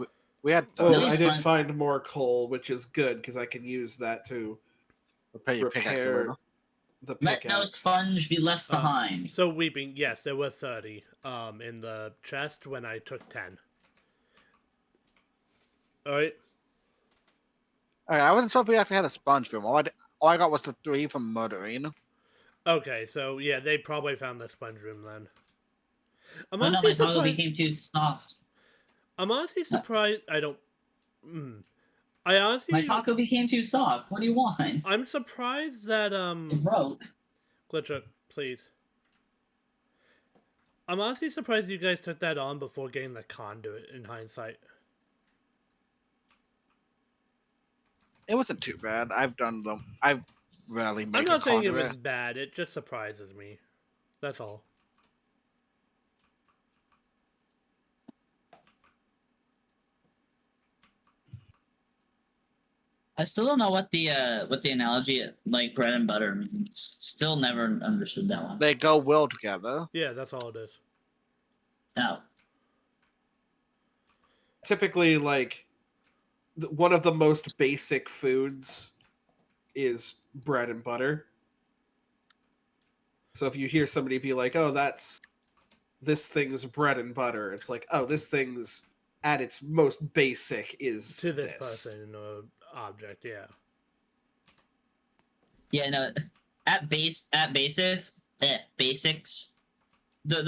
we had Oh, No, I it's did fine. find more coal, which is good because I can use that to repair your pickaxe a repair little. the Let no pickaxe. sponge be left behind. So weeping, yes, there were 30 in the chest when I took 10. Alright. Alright, I wasn't sure if we actually had a sponge room. All I got was the 3 from murdering. Okay, so yeah, they probably found the sponge room then. I'm Oh no, honestly my toggle surprised. became too soft. I'm honestly surprised. I don't. I honestly. My taco became too soft. What do you want? I'm surprised that It broke. Glitcher, please. I'm honestly surprised you guys took that on before getting the conduit. In hindsight, It wasn't too bad. I've done them. I've rarely made I'm a not saying it conduit. was bad. It just surprises me. That's all. I still don't know what the analogy like bread and butter means. Still never understood that one. They go well together. Yeah, that's all it is. No. Typically, like one of the most basic foods is bread and butter. So if you hear somebody be like, "Oh, this thing's bread and butter," it's like, "Oh, this thing's at its most basic is To this person or object, yeah. Yeah, no. At basics, the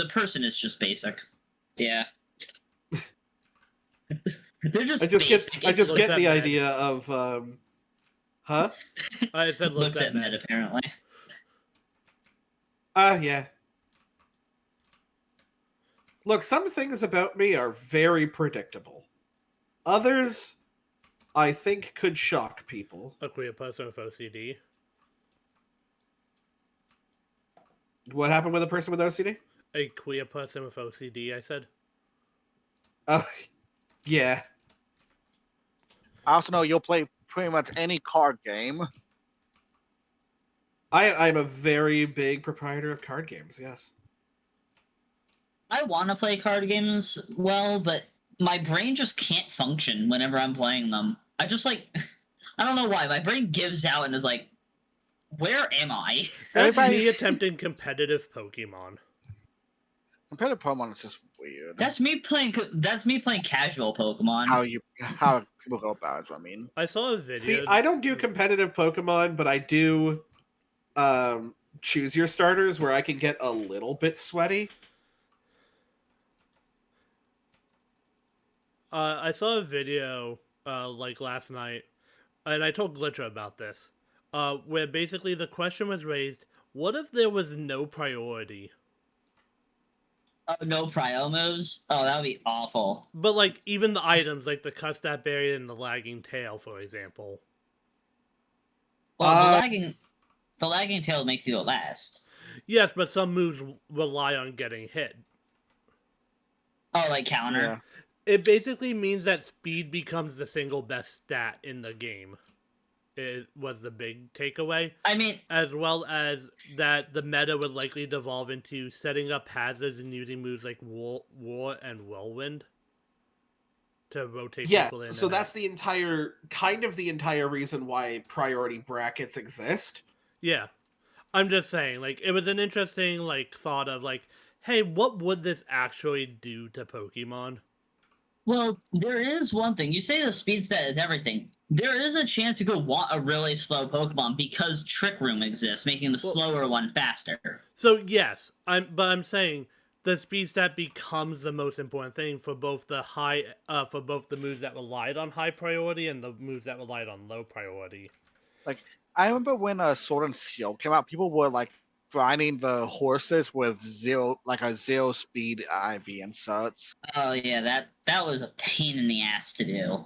person is just basic. Yeah. They're just. I just basic. get looks the at Med. idea of huh? I said looks at Med. Med apparently. Yeah. Look, some things about me are very predictable. Others, I think, could shock people. A queer person with OCD. What happened with a person with OCD? A queer person with OCD, I said. Oh, yeah. I also know you'll play pretty much any card game. I'm a very big proprietor of card games, yes. I want to play card games well, but my brain just can't function whenever I'm playing them. I just like, I don't know why. My brain gives out and is like, where am I? That's me Everybody's- attempting competitive Pokemon. Competitive Pokemon is just weird. That's me playing casual Pokemon. How people go about it, I mean. I saw a video. See, I don't do competitive Pokemon, but I do choose your starters where I can get a little bit sweaty. I saw a video like last night, and I told Glitcher about this, where basically the question was raised: what if there was no priority? Oh, no prio moves? Oh, that would be awful. But like even the items, like the Custap Berry and the Lagging Tail, for example. Well, the lagging tail makes you go last. Yes, but some moves rely on getting hit. Oh, like counter. Yeah. It basically means that speed becomes the single best stat in the game. It was the big takeaway. I mean, As well as that the meta would likely devolve into setting up hazards and using moves like War and Whirlwind to rotate Yeah, people in. so and that's out. the entire reason why priority brackets exist. Yeah. I'm just saying, like, it was an interesting, like, thought of, like, hey, what would this actually do to Pokemon? well, there is one thing. You say the speed stat is everything. There is a chance you could want a really slow Pokemon because Trick Room exists, making the slower one faster. So, yes, I'm saying the speed stat becomes the most important thing for both the for both the moves that relied on high priority and the moves that relied on low priority. I remember when Sword and Shield came out, people were like grinding the horses with a zero speed IV inserts. Oh yeah, that was a pain in the ass to do.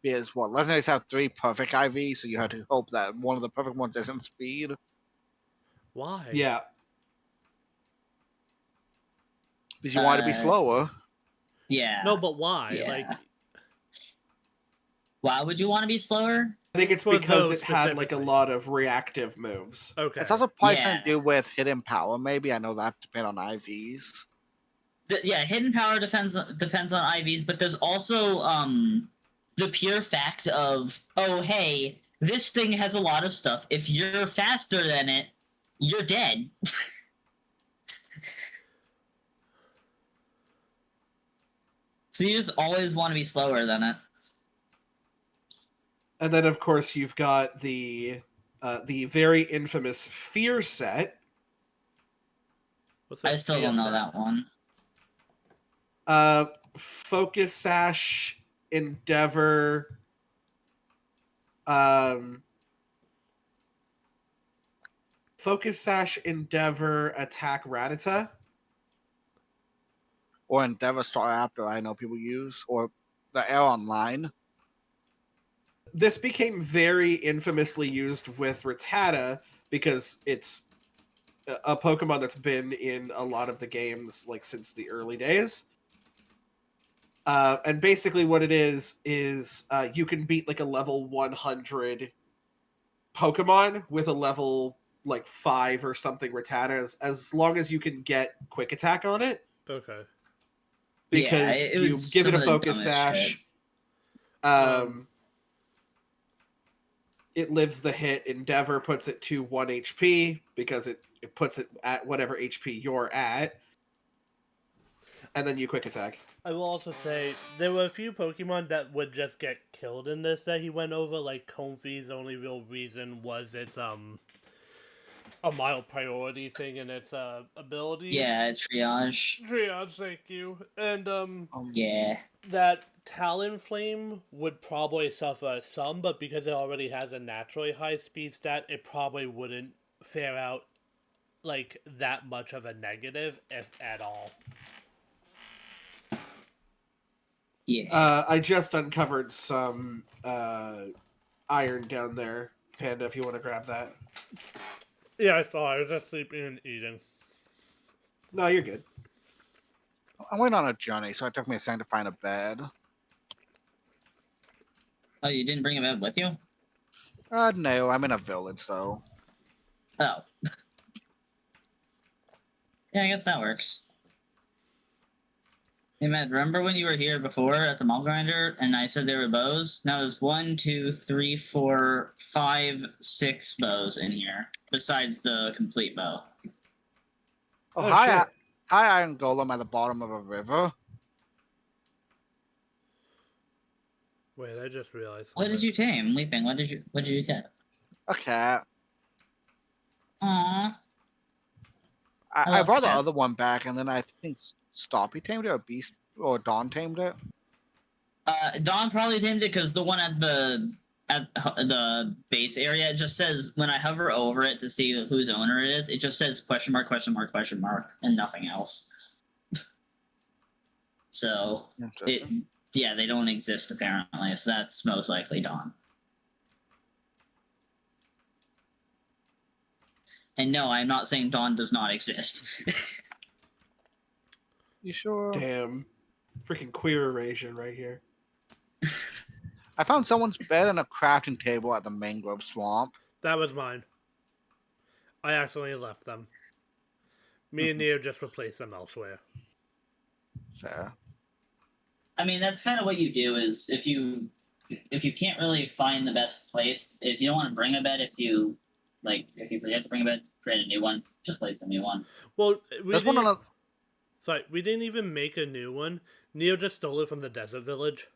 Because legendaries have 3 perfect IVs, so you had to hope that one of the perfect ones isn't speed. Why? Yeah. Because you want it to be slower. Yeah. No, but why? Yeah. Like, Why would you want to be slower? I think it's For because those it had like a specifically. lot of reactive moves. okay. It's also probably Yeah. something to do with hidden power, maybe. I know that depends on IVs. Yeah, hidden power depends on IVs, but there's also the pure fact of, oh hey, this thing has a lot of stuff. If you're faster than it, you're dead. So you just always want to be slower than it. And then of course you've got the very infamous Fear set. What's I that still don't know CSM? that one. Focus Sash, Endeavor, Focus Sash, Endeavor, Attack Rattata. Or Endeavor Star After, I know people use. Or the Air Online. This became very infamously used with Rattata because it's a Pokemon that's been in a lot of the games like since the early days. And basically what it is you can beat like a level 100 Pokemon with a level like 5 or something Rattata as long as you can get Quick Attack on it. Okay. Because Yeah, it you was give it some a of the Focus dumbest Sash. shit. It lives the hit. Endeavor puts it to 1 HP because it puts it at whatever HP you're at. And then you Quick Attack. I will also say there were a few Pokemon that would just get killed in this that he went over. Like Comfey's only real reason was its a mild priority thing in its ability. Yeah, triage. Triage, thank you. And Yeah. that Talonflame would probably suffer some, but because it already has a naturally high speed stat, it probably wouldn't fare out like that much of a negative, if at all. Yeah. I just uncovered some iron down there, Panda, if you want to grab that. Yeah, I saw. I was just sleeping and eating. No, you're good. I went on a journey, so it took me a second to find a bed. Oh, you didn't bring a bed with you? No, I'm in a village, though. Oh. Yeah, I guess that works. Hey Matt, remember when you were here before at the mall grinder and I said there were bows? Now there's 1, 2, 3, 4, 5, 6 bows in here, besides the complete bow. Oh, Oh, hi, shit. hi, Iron Golem at the bottom of a river. Wait, I just realized. What did you tame, Leaping? What did you get? A cat. Aww. I I love brought the cats. other one back, and then I think Stoppy tamed it, or Beast, or Dawn tamed it. Don probably tamed it because the one at the base area, it just says when I hover over it to see whose owner it is, it just says question mark, and nothing else. So Interesting. yeah, they don't exist apparently. So that's most likely Don. And no, I'm not saying Dawn does not exist. You sure? Damn. Freaking queer erasure right here. I found someone's bed and a crafting table at the mangrove swamp. That was mine. I accidentally left them. Me and Neo just replaced them elsewhere. Fair. I mean, that's kind of what you do. Is if you can't really find the best place, if you don't want to bring a bed, if you forget to bring a bed, create a new one. Just place a new one. Well, There's one on the... sorry, we didn't even make a new one. Neo just stole it from the desert village.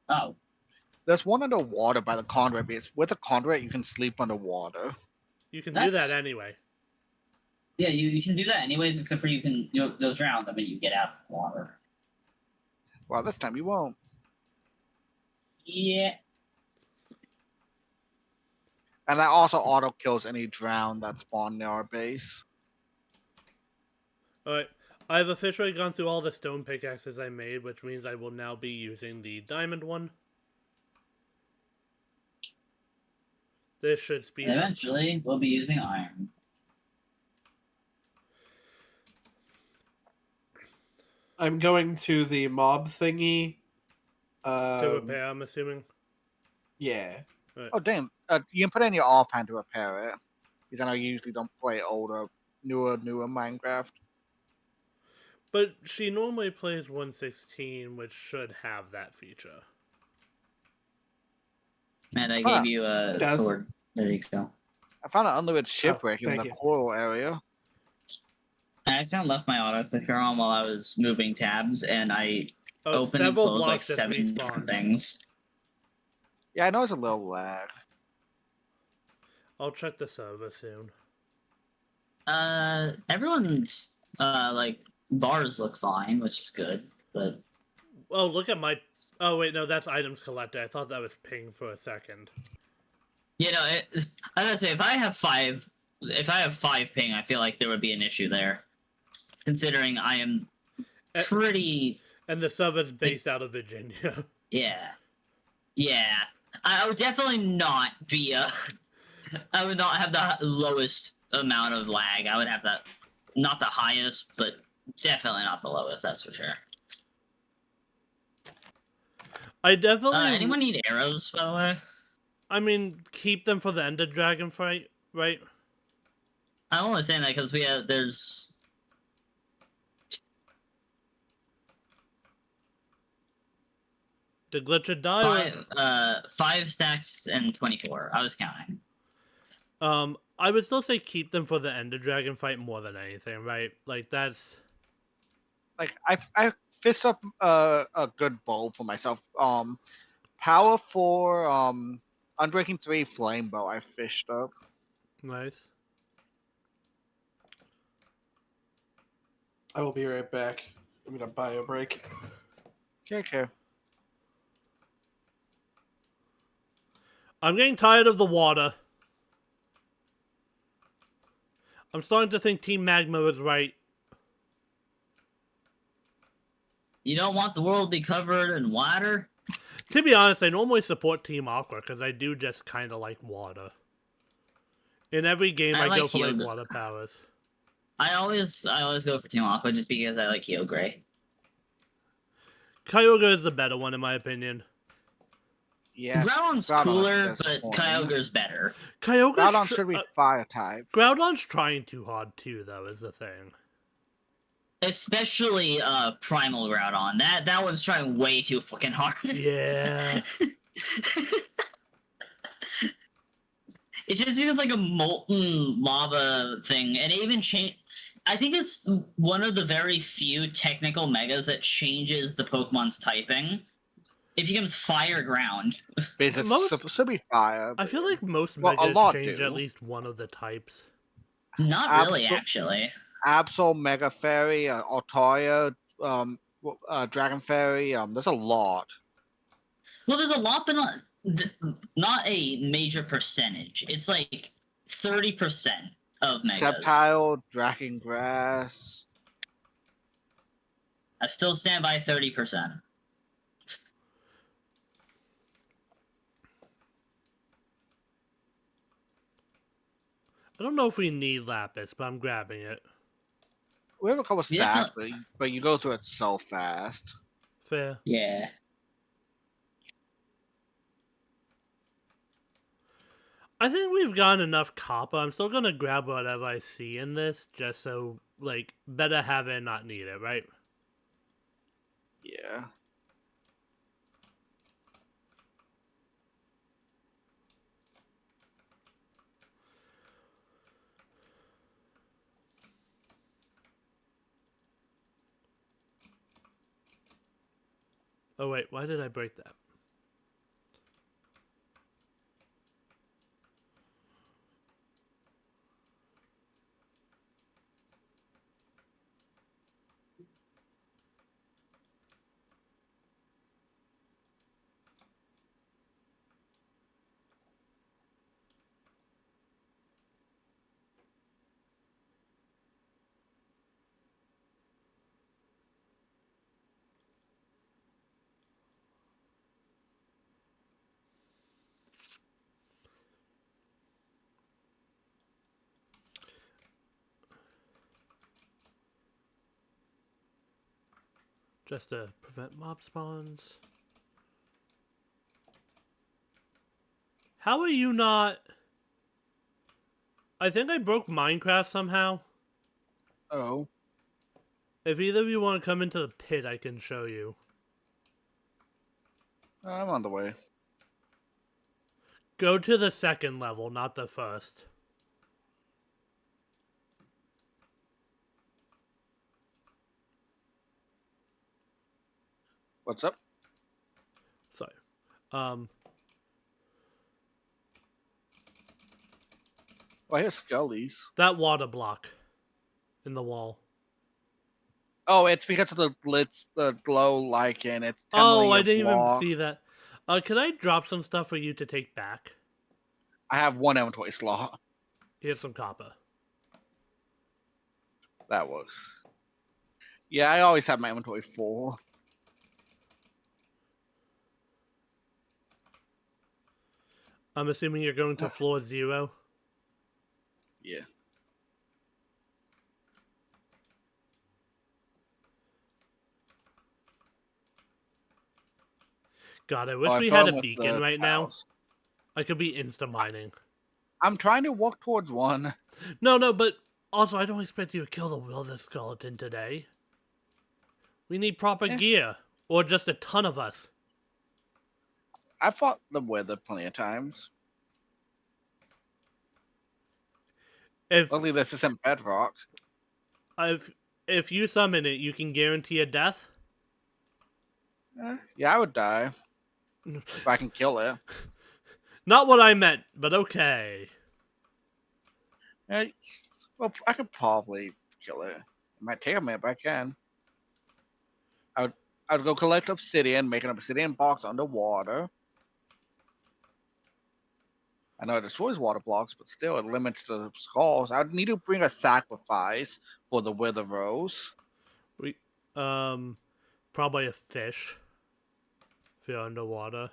Oh, There's one underwater by the conduit base. With a conduit, you can sleep underwater. You can do That's- that anyway. yeah, you can do that anyways, except for you'll drown them when you get out of the water. Well, this time you won't. Yeah. And that also auto kills any drown that spawn near our base. Alright, I've officially gone through all the stone pickaxes I made, which means I will now be using the diamond one. This should speed And up. eventually, we'll be using iron. I'm going to the mob thingy. To repair, I'm assuming. Yeah. Oh, damn. You can put it in your offhand to repair it. Because I usually don't play older, newer Minecraft. But she normally plays 116, which should have that feature. Matt, I Huh. gave you a Does- sword. There you go. I found an unlimited shipwreck in thank the you. coral area. I accidentally left my auto clicker on while I was moving tabs, and I Oh, opened and several closed like blocks just 7 different respawned. things. Yeah, I know it's a little lag. I'll check the server soon. Everyone's bars look fine, which is good, but Oh, look at my... Oh, wait, no, that's items collected. I thought that was ping for a second. you know, I gotta say, if I have five ping, I feel like there would be an issue there, considering I am Eh. pretty. And the server's based out of Virginia. Yeah. I would definitely not be I would not have the lowest amount of lag. I would have that, not the highest, but definitely not the lowest. That's for sure. I definitely... Anyone need arrows, by the way? I mean, keep them for the Ender Dragon fight, right? I'm only saying that because there's Did Glitcher die? or- 5 stacks and 24. I was counting. I would still say keep them for the Ender Dragon fight more than anything, right? Like, that's... Like, I fished up a good bow for myself. Power 4, Unbreaking 3 flame bow I fished up. Nice. I will be right back. I'm gonna bio break. Okay. I'm getting tired of the water. I'm starting to think Team Magma was right. You don't want the world to be covered in water? To be honest, I normally support Team Aqua because I do just kind of like water. In every game, I I go like for like Yoga. water powers. I always go for Team Aqua just because I like Kyogre. Kyogre is the better one in my opinion. Yeah. Groudon's Groudon cooler, is but disappointing. Kyogre's better. Groudon should be fire type. Groudon's trying too hard too, though, is the thing. Especially Primal Groudon. That one's trying way too fucking hard. Yeah. It just feels like a molten lava thing, and it even changed. I think it's one of the very few technical megas that changes the Pokemon's typing. It becomes fire ground. Because it's Most- supposed to be fire. I feel like most Well, a megas lot change do. at least one of the types. Not really, actually. Absol, Mega Fairy, Altaria, Dragon Fairy. There's a lot. Well, there's a lot, but not a major percentage. It's like 30% of megas. Sceptile, Dragon Grass. I still stand by 30%. I don't know if we need Lapis, but I'm grabbing it. We have a couple Yeah, stats, but you go through it so fast. Fair. Yeah. I think we've gotten enough copper. I'm still gonna grab whatever I see in this, just so, like, better have it and not need it, right? Yeah. Oh wait, why did I break that? Just to prevent mob spawns. How are you not... I think I broke Minecraft somehow. Oh. If either of you want to come into the pit, I can show you. I'm on the way. Go to the second level, not the first. What's up? Sorry. Oh, I hear Skellies. That water block in the wall. Oh, it's because of the blitz, the glow lichen. It's Oh, I a didn't block. even see that. Can I drop some stuff for you to take back? I have one inventory slot. Here's some copper. That works. Yeah, I always have my inventory full. I'm assuming you're going to floor 0. Yeah. God, I wish I we fell had a in with beacon the right now. house. I could be insta-mining. I'm trying to walk towards one. No, but also I don't expect you to kill the Wither Skeleton today. We need proper gear. Or just a ton of us. I fought the weather plenty of times. Luckily, this isn't bedrock. If you summon it, you can guarantee a death? Yeah, I would die. If I can kill it. Not what I meant, but okay. Well, I could probably kill it. It might take a minute, but I can. I would go collect obsidian, make an obsidian box underwater. I know it destroys water blocks, but still it limits the skulls. I would need to bring a sacrifice for the Wither Rose. Probably a fish. If you're underwater.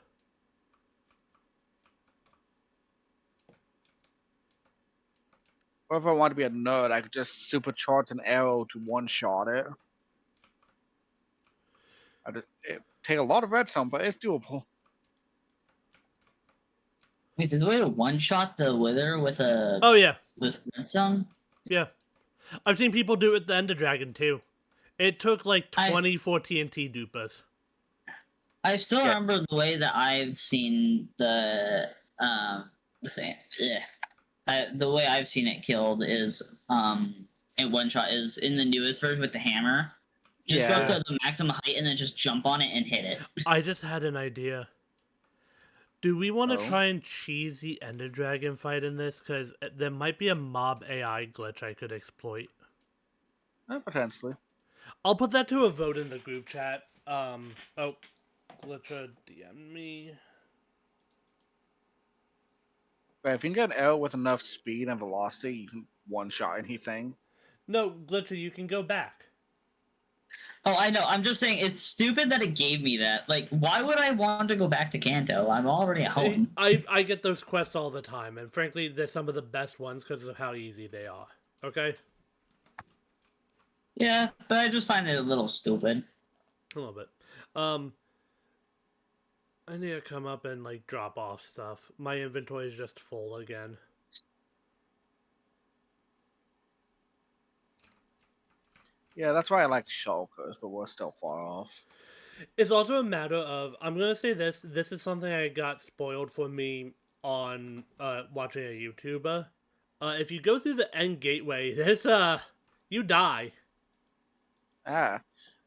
Or if I want to be a nerd, I could just supercharge an arrow to one-shot it. It'd take a lot of redstone, but it's doable. Wait, there's a way to one-shot the Wither with a... Oh, yeah. with redstone? Yeah. I've seen people do it with the Ender Dragon, too. It took like I- 24 TNT dupers. I still Yeah. remember the way that I've seen the thing. The way I've seen it killed is in one shot is in the newest version with the hammer. Just go up Yeah. to the maximum height and then just jump on it and hit it. I just had an idea. Do we want to Oh. try and cheese the Ender Dragon fight in this? Because there might be a mob AI glitch I could exploit. Potentially. I'll put that to a vote in the group chat. Oh, Glitcher DM me. But if you can get an arrow with enough speed and velocity, you can one-shot anything. No, Glitcher, you can go back. Oh, I know. I'm just saying it's stupid that it gave me that. Like, why would I want to go back to Kanto? I'm already at home. I get those quests all the time, and frankly, they're some of the best ones because of how easy they are. Okay? Yeah, but I just find it a little stupid. A little bit. I need to come up and, like, drop off stuff. My inventory is just full again. Yeah, that's why I like shulkers, but we're still far off. It's also a matter of, I'm gonna say this is something I got spoiled for me on watching a YouTuber. If you go through the end gateway, there's you die. Ah.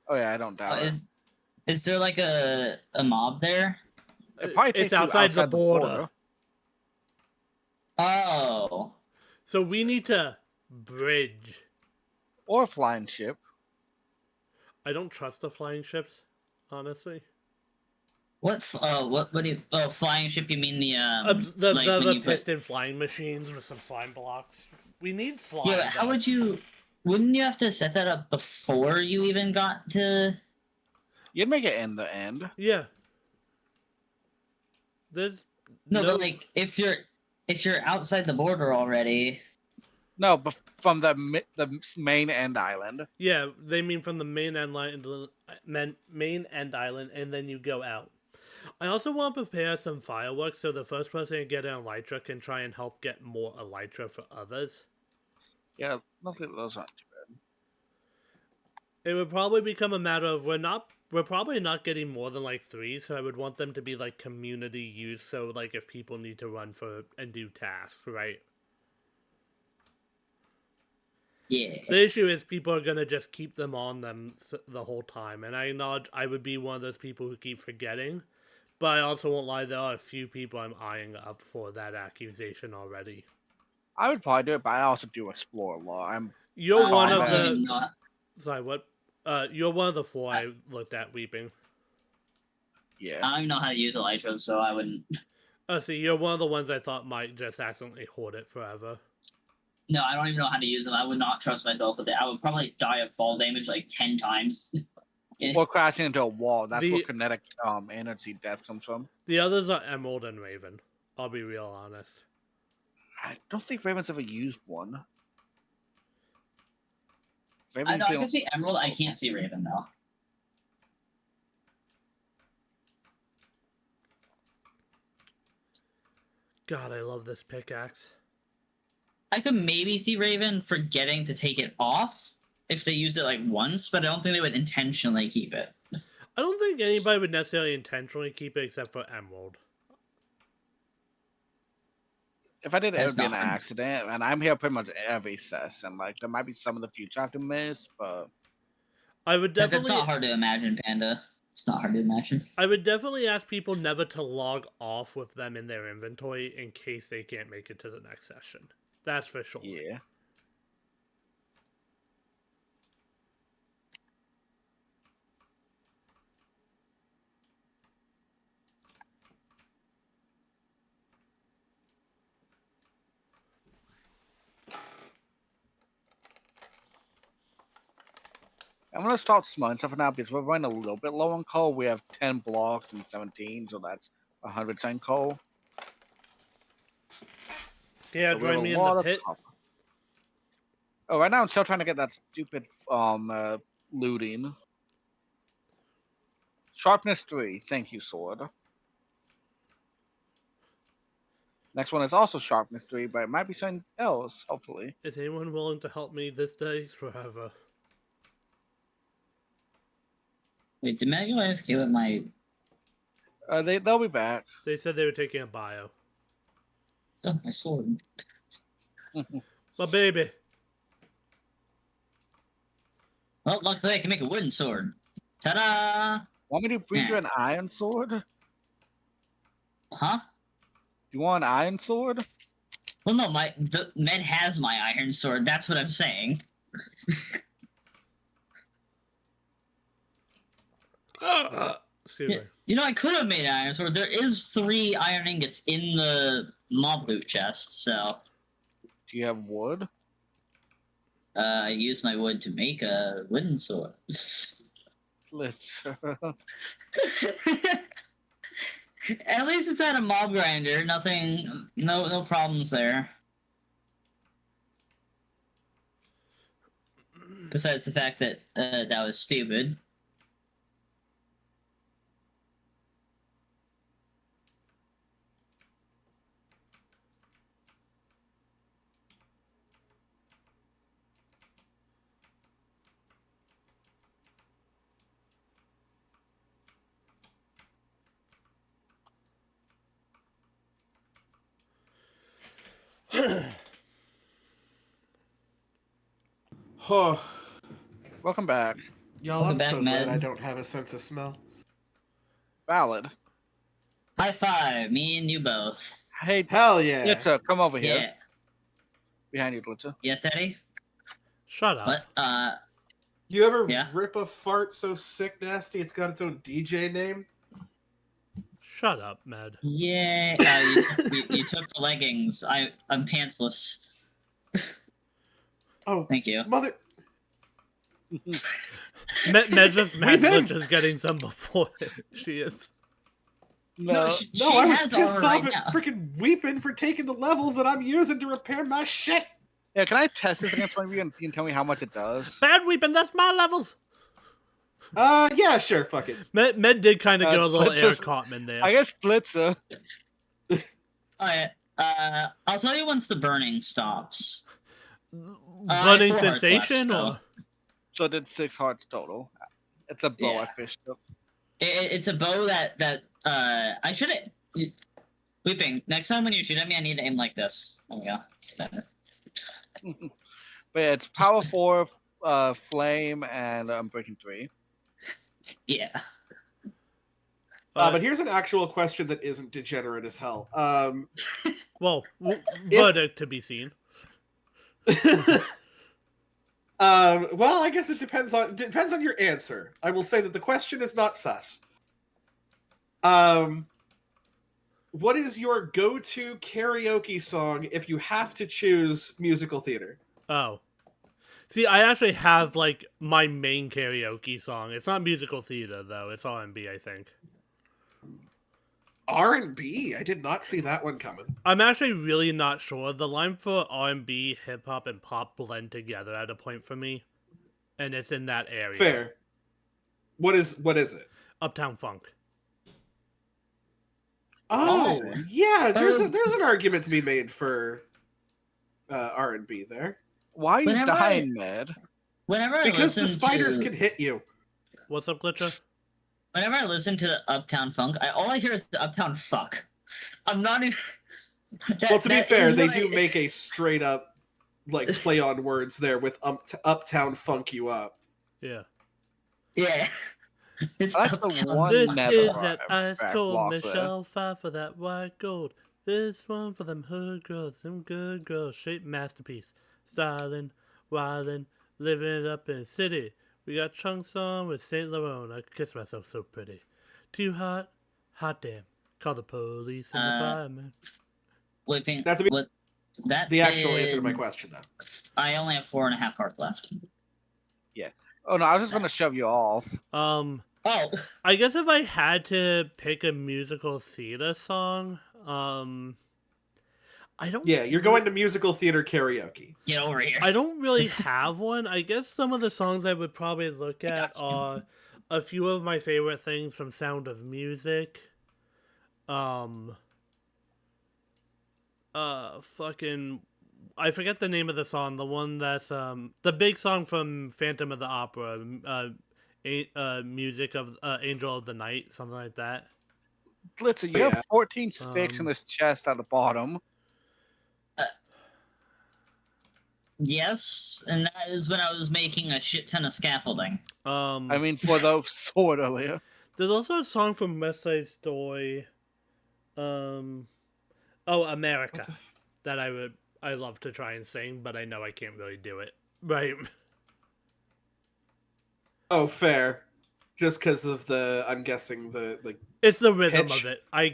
Oh yeah, I don't doubt it. Is there like a mob there? It probably takes It's you outside the outside the border. border. Oh. So we need to bridge. Or a flying ship. I don't trust the flying ships, honestly. What do you flying ship, you mean the The when you put- piston flying machines with some slime blocks. We need slime. Yeah, but how would you wouldn't you have to set that up before you even got to You'd make it in the end. Yeah. There's No, but like if you're outside the border already. No, but from the main end island. Yeah, they mean from the main end main end island, and then you go out. I also want to prepare some fireworks so the first person to get an elytra can try and help get more elytra for others. Yeah, nothing. Those aren't too bad. It would probably become a matter of we're probably not getting more than like 3, so I would want them to be like community use. So like if people need to run for and do tasks, right? Yeah. The issue is people are gonna just keep them on them the whole time, and I acknowledge I would be one of those people who keep forgetting, but I also won't lie. There are a few people I'm eyeing up for that accusation already. I would probably do it, but I also do explore a lot. You're one I of don't the. even know- Sorry, what? You're one of the 4 I looked at weeping. Yeah. I don't even know how to use elytra, so I wouldn't. Oh, see, you're one of the ones I thought might just accidentally hoard it forever. No, I don't even know how to use them. I would not trust myself with it. I would probably die of fall damage like 10 times. Or crashing into a wall. That's The- where kinetic energy death comes from. The others are Emerald and Raven. I'll be real honest. I don't think Raven's ever used one. I Raven know I can feels- see Emerald. I can't see Raven though. God, I love this pickaxe. I could maybe see Raven forgetting to take it off if they used it like once, but I don't think they would intentionally keep it. I don't think anybody would necessarily intentionally keep it except for Emerald. If I did, it That's would be an not- accident. And I'm here pretty much every session. Like, there might be some in the future I have to miss, but I would Like, it's definitely not hard to imagine, Panda. It's not hard to imagine. I would definitely ask people never to log off with them in their inventory in case they can't make it to the next session. That's for sure. yeah. I'm gonna start smelling stuff now because we're running a little bit low on coal. We have 10 blocks and 17, so that's 100% coal. Yeah, So we have join a me in lot the of pit. copper. Oh, right now I'm still trying to get that stupid looting. Sharpness 3, thank you, sword. Next one is also sharpness 3, but it might be something else, hopefully. Is anyone willing to help me? This takes forever. Wait, did Maggie AFK with my... They'll be back. They said they were taking a bio. Oh, my sword. But baby. Well, luckily I can make a wooden sword. Ta-da! Want me to breed you an iron sword? Huh? You want an iron sword? Well, no, the Med has my iron sword. That's what I'm saying. Excuse me. You know, I could have made an iron sword. There is 3 iron ingots in the mob loot chest, so... Do you have wood? I used my wood to make a wooden sword. Let's. At least it's at a mob grinder. Nothing, no problems there. Besides the fact that that was stupid. Oh, Welcome back. y'all, Welcome I'm back, so man. glad I don't have a sense of smell. Valid. High five, me and you both. Hey, Hell yeah. Glitzer, come over here. Yeah. Behind you, Glitzer. Yes, Daddy? Shut up. What? You ever Yeah. rip a fart so sick nasty it's got its own DJ name? Shut up, Med. Yeah. You took the leggings. I'm pantsless. Oh, Thank you. mother. Med just mad been- Glitch is getting some before she is. No, No, I was has pissed armor off right at now. freaking Weepin for taking the levels that I'm using to repair my shit. yeah, can I test this against one of you and you can tell me how much it does? Bad weeping, that's my levels. Yeah, sure, fuck it. Med did kind of go a little Glitch air is- Cotman there. I guess Glitzer. Alright. I'll tell you once the burning stops. Burning 4 hearts sensation left, or So it did 6 hearts total. It's a bow I Yeah. fished up. It's a bow that I should have. Weeping. Next time when you shoot at me, I need to aim like this. There we go. It's better. But yeah, it's power 4, flame, and breaking 3. Yeah. But here's an actual question that isn't degenerate as hell. well, verdict to be seen. Well, I guess it depends on your answer. I will say that the question is not sus. What is your go-to karaoke song if you have to choose musical theater? Oh. See, I actually have, like, my main karaoke song. It's not musical theater, though. It's R&B, I think. R&B? I did not see that one coming. I'm actually really not sure. The line for R&B, hip-hop, and pop blend together at a point for me. And it's in that area. Fair. What is it? Uptown Funk. Oh, Oh. yeah, there's an argument to be made for R&B there. Why are you Whenever dying, Mad? Whenever I Because the listen spiders to, can hit you. What's up, Glitcher? whenever I listen to the Uptown Funk, all I hear is the Uptown Fuck. I'm not even. Well, to be that fair, is they what do I- make a straight up like play on words there with Uptown Funk You Up. Yeah. Yeah. It's I like the Uptown one This never is brought that it ice back cold block there. Michelle Five for that white gold. This one for them hood girls, them good girls, shape masterpiece. Styling, wildin', living it up in the city. We got chunks on with Saint Laurent. I kiss myself so pretty. Too hot, hot damn. Call the police and the fireman. Whipping. Not to be What? That the actual answer to did- my question, though. I only have 4.5 hearts left. Oh no, I was just gonna shove you off. Oh, I guess if I had to pick a musical theater song, I don't. Yeah, you're going to musical theater karaoke. get over here. I don't really have one. I guess some of the songs I would probably look at are a few of my favorite things from Sound of Music. Fucking, I forget the name of the song. The one that's the big song from Phantom of the Opera. music of Angel of the Night, something like that. Glitzer, you Yeah. have 14 sticks in Um, this chest at the bottom. Yes, and that is when I was making a shit ton of scaffolding. I mean, for those sword earlier. There's also a song from West Side Story. Oh, America, that I love to try and sing, but I know I can't really do it. Right. Oh, fair. Just because of I'm guessing the It's the rhythm pitch. of it. I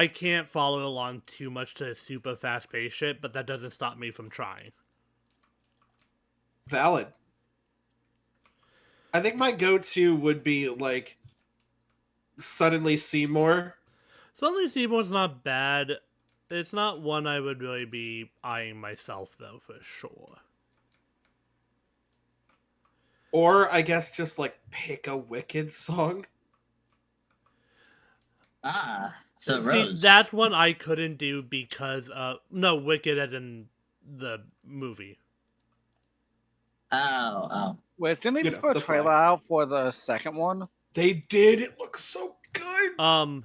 can't follow along too much to super fast paced shit, but that doesn't stop me from trying. Valid. I think my go-to would be like Suddenly Seymour. Suddenly Seymour's not bad. It's not one I would really be eyeing myself though, for sure. Or I guess just like pick a Wicked song. Ah, so See, Rose. that's one I couldn't do because no, Wicked as in the movie. Oh. Wait, didn't they You just know, put a the play. trailer out for the second one? They did. It looks so good.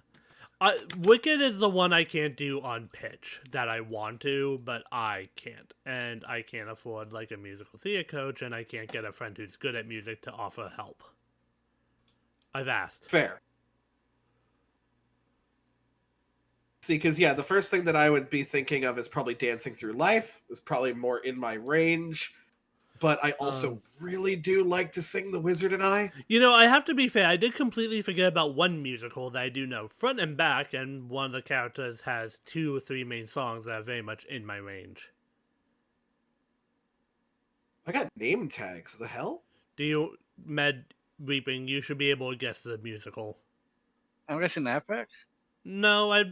Wicked is the one I can't do on pitch that I want to, but I can't. And I can't afford like a musical theater coach, and I can't get a friend who's good at music to offer help. I've asked. Fair. See, because yeah, the first thing that I would be thinking of is probably Dancing Through Life. Is probably more in my range. But I also really do like to sing The Wizard and I. You know, I have to be fair, I did completely forget about one musical that I do know front and back, and one of the characters has 2 or 3 main songs that are very much in my range. I got name tags. The hell? Do you, Med Reaping, you should be able to guess the musical. I'm guessing Epic. No, I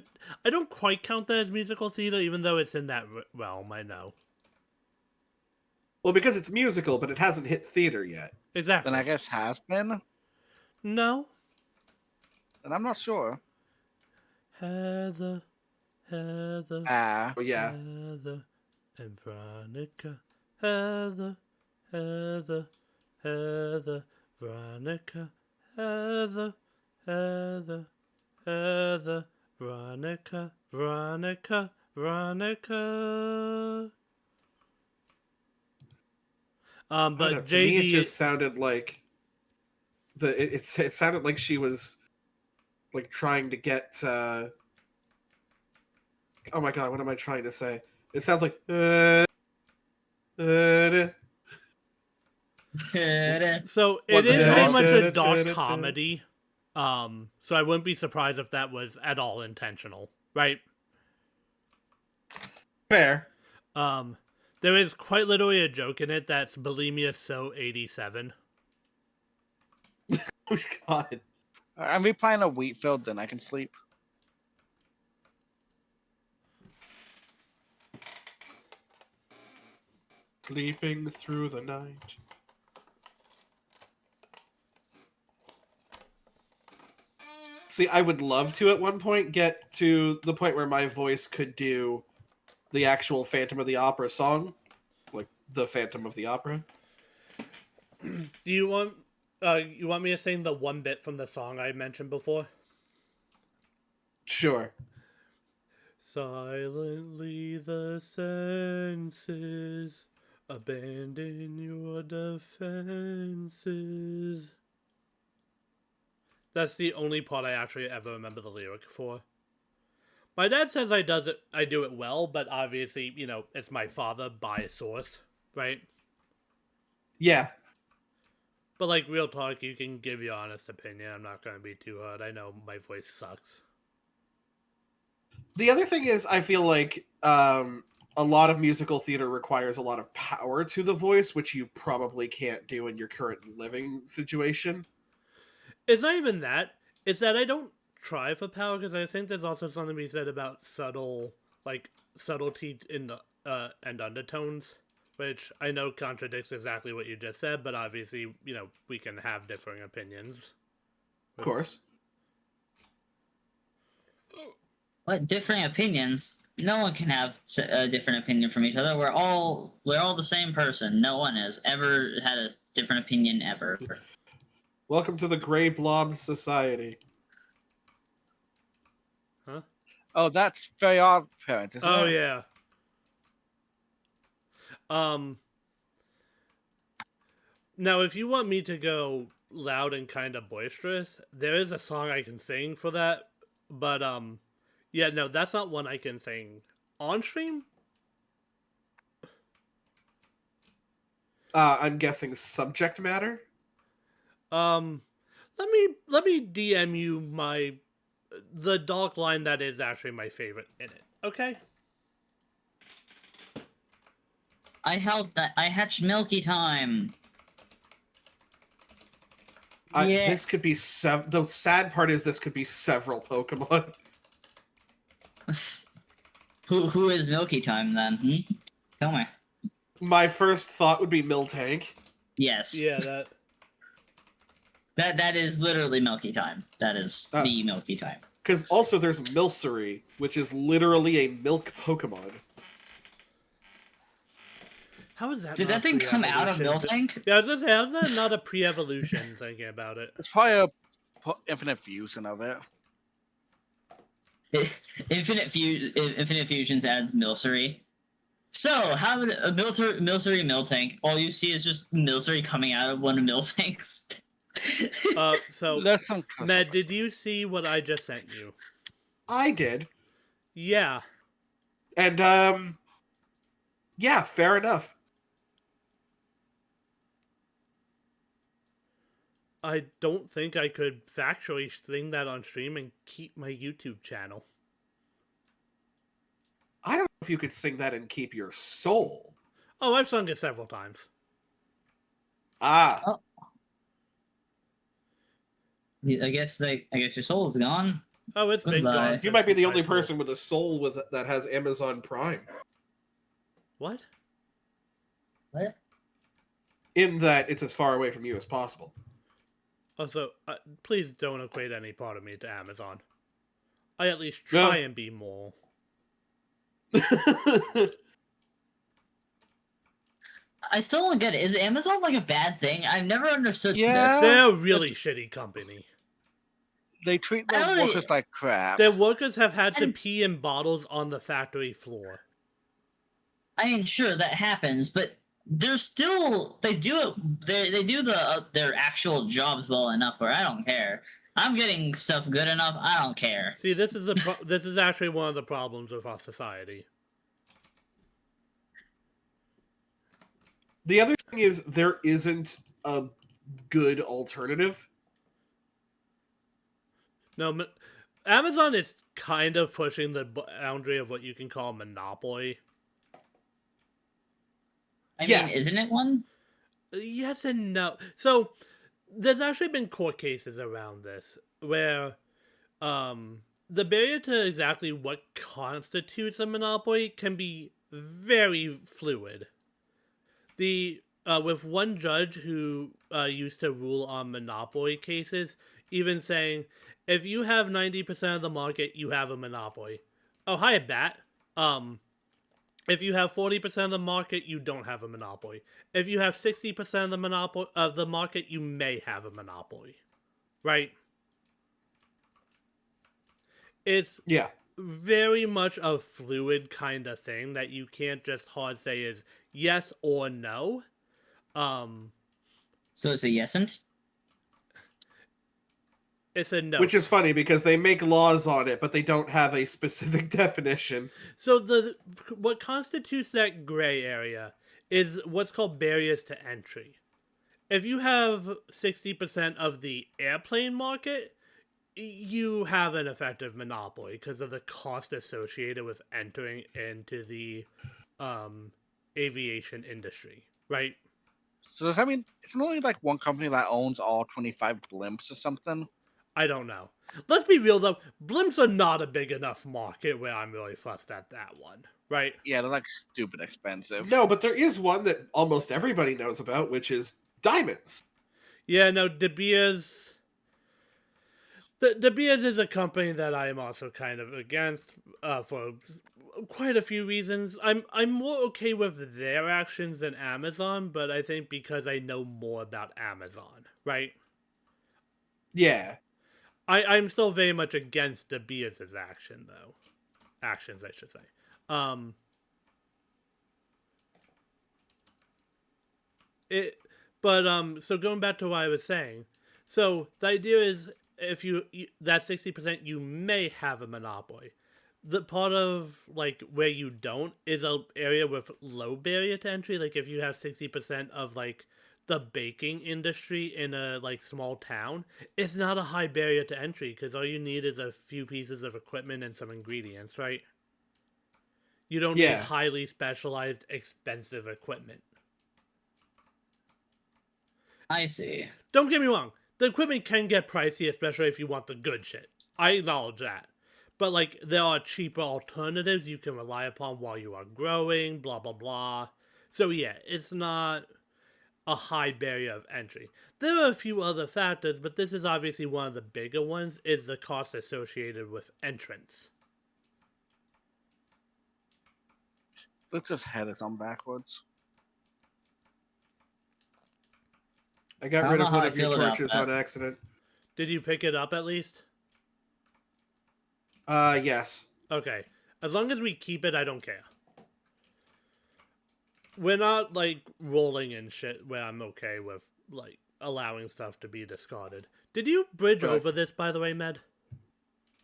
don't quite count that as musical theater, even though it's in that realm, I know. Well, because it's musical, but it hasn't hit theater yet. Exactly. Then I guess Has Been. No. And I'm not sure. Heather, Ah. Oh yeah. Heather, and Veronica. Heather, Veronica. Heather, Veronica, Veronica. I don't know, But to me, it JD, just sounded like it sounded like she was like trying to get. Oh my god, what am I trying to say? It sounds like. so What it the is very dog? much a dark comedy. So I wouldn't be surprised if that was at all intentional, right? Fair. There is quite literally a joke in it that's bulimia so 87. Oh god. I'm replaying a Wheatfield, then I can sleep. Sleeping through the night. See, I would love to at one point get to the point where my voice could do the actual Phantom of the Opera song, like the Phantom of the Opera. Do you want me to sing the one bit from the song I mentioned before? Sure. Silently the senses, abandon your defenses. That's the only part I actually ever remember the lyric for. My dad says I do it well, but obviously, you know, it's my father by source, right? Yeah. But like real talk, you can give your honest opinion. I'm not gonna be too hard. I know my voice sucks. The other thing is, I feel like a lot of musical theater requires a lot of power to the voice, which you probably can't do in your current living situation. It's not even that. It's that I don't try for power because I think there's also something to be said about subtlety in the and undertones, which I know contradicts exactly what you just said, but obviously, you know, we can have differing opinions. Of course. What differing opinions? No one can have a different opinion from each other. We're all the same person. No one has ever had a different opinion ever. Welcome to the Gray Blob Society. Huh? Oh, that's very odd parents, isn't Oh it? yeah. Now, if you want me to go loud and kind of boisterous, there is a song I can sing for that. But yeah, no, that's not one I can sing on stream. I'm guessing subject matter. Um, let me DM you the dark line that is actually my favorite in it. Okay. I hatched Milky Time. Yeah. This could be the sad part is this could be several Pokemon. Who is Milky Time then? Tell me. My first thought would be Miltank. Yes. Yeah, that. That is literally Milky Time. That is the Milky Time. Because also there's Milcery, which is literally a milk Pokemon. How is that? Did not that thing come out of pre-evolution? Miltank? Yeah, I was gonna say, how's that not a pre-evolution? Thinking about it. It's probably a infinite fusion of it. Infinite Fusions adds Milcery. So, how would a Milcery Miltank? All you see is just Milcery coming out of one of Miltank's. So There's some. Matt, did you see what I just sent you? I did. Yeah. And, yeah, fair enough. I don't think I could factually sing that on stream and keep my YouTube channel. I don't know if you could sing that and keep your soul. Oh, I've sung it several times. Ah. I guess your soul is gone. Oh, it's been Goodbye. gone. You since might be the high only school. person with a soul that has Amazon Prime. What? What? In that it's as far away from you as possible. Also, please don't equate any part of me to Amazon. I at least No. try and be moral. I still don't get it. Is Amazon like a bad thing? I've never understood Yeah. this. They're a really shitty company. They treat their Really? workers like crap. Their workers have had to And- pee in bottles on the factory floor. I mean, sure that happens, but they're still they do their actual jobs well enough where I don't care. I'm getting stuff good enough. I don't care. See, this is this is actually one of the problems with our society. The other thing is there isn't a good alternative. No, Amazon is kind of pushing the boundary of what you can call monopoly. I Yes. mean, isn't it one? Yes and no. So there's actually been court cases around this where the barrier to exactly what constitutes a monopoly can be very fluid. The with one judge who used to rule on monopoly cases, even saying, if you have 90% of the market, you have a monopoly. Oh, hi, Bat. If you have 40% of the market, you don't have a monopoly. If you have 60% of the market, you may have a monopoly. Right? It's Yeah. very much a fluid kind of thing that you can't just hard say is yes or no. So it's a yesn't? It's a no. Which is funny because they make laws on it, but they don't have a specific definition. So what constitutes that gray area is what's called barriers to entry. If you have 60% of the airplane market, you have an effective monopoly because of the cost associated with entering into the aviation industry, right? So does that mean it's only like one company that owns all 25 blimps or something? I don't know. Let's be real though, blimps are not a big enough market where I'm really fussed at that one, right? Yeah, they're like stupid expensive. No, but there is one that almost everybody knows about, which is diamonds. Yeah, no, De Beers. De Beers is a company that I am also kind of against for quite a few reasons. I'm more okay with their actions than Amazon, but I think because I know more about Amazon, right? Yeah. I'm still very much against De Beers' actions, I should say. It, but so going back to what I was saying, so the idea is if that 60% you may have a monopoly. The part of like where you don't is a area with low barrier to entry. Like if you have 60% of like the baking industry in a like small town, it's not a high barrier to entry because all you need is a few pieces of equipment and some ingredients, right? You don't need Yeah. highly specialized, expensive equipment. I see. Don't get me wrong, the equipment can get pricey, especially if you want the good shit. I acknowledge that. But, like, there are cheaper alternatives you can rely upon while you are growing, blah, blah, blah. So, yeah, it's not a high barrier of entry. There are a few other factors, but this is obviously one of the bigger ones, is the cost associated with entrance. Let's just head us on backwards. I got I rid don't of know one how I of your feel about torches that. on accident. Did you pick it up at least? Yes. Okay. As long as we keep it, I don't care. We're not, like, rolling in shit where I'm okay with, like, allowing stuff to be discarded. Did you bridge Right. over this, by the way, Med?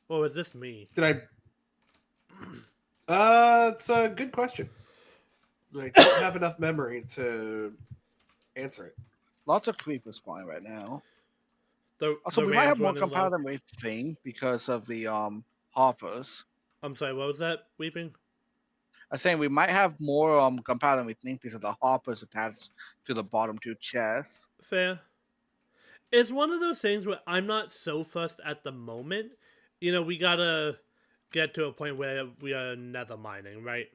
Or was this me? Did it's a good question. I don't have enough memory to answer it. Lots of creepers spawning right now. Also, The we might ram's have more running gunpowder low. than we think because of the hoppers. I'm sorry, what was that, Weeping? I'm saying we might have more gunpowder than we think because of the hoppers attached to the bottom two chests. Fair. It's one of those things where I'm not so fussed at the moment. You know, we gotta get to a point where we are nether mining, right?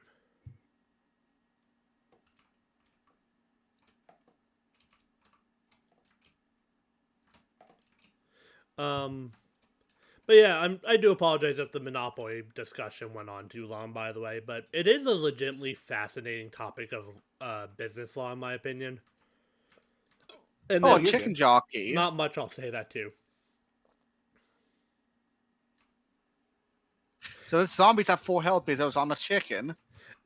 But yeah, I do apologize if the monopoly discussion went on too long, by the way. But it is a legitimately fascinating topic of business law, in my opinion. And Oh, there's chicken jockey. not much I'll say that too. So the zombies have 4 health because I was on the chicken.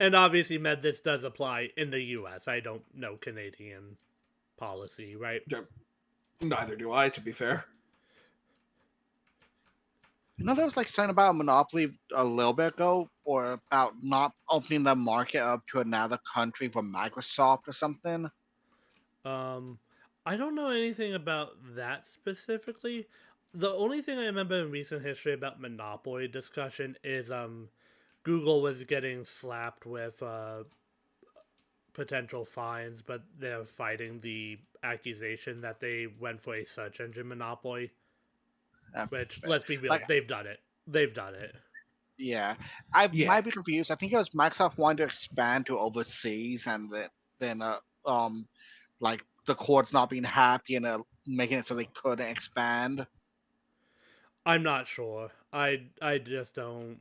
And obviously, Med, this does apply in the U.S. I don't know Canadian policy, right? Neither do I, to be fair. You know, there was like something about Monopoly a little bit ago, or about not opening the market up to another country for Microsoft or something. I don't know anything about that specifically. The only thing I remember in recent history about monopoly discussion is Google was getting slapped with potential fines, but they're fighting the accusation that they went for a search engine monopoly. Which, let's be real, Like, they've done it. They've done it. yeah, I Yeah. might be confused. I think it was Microsoft wanting to expand to overseas, and then like the courts not being happy and making it so they couldn't expand. I'm not sure. I just don't.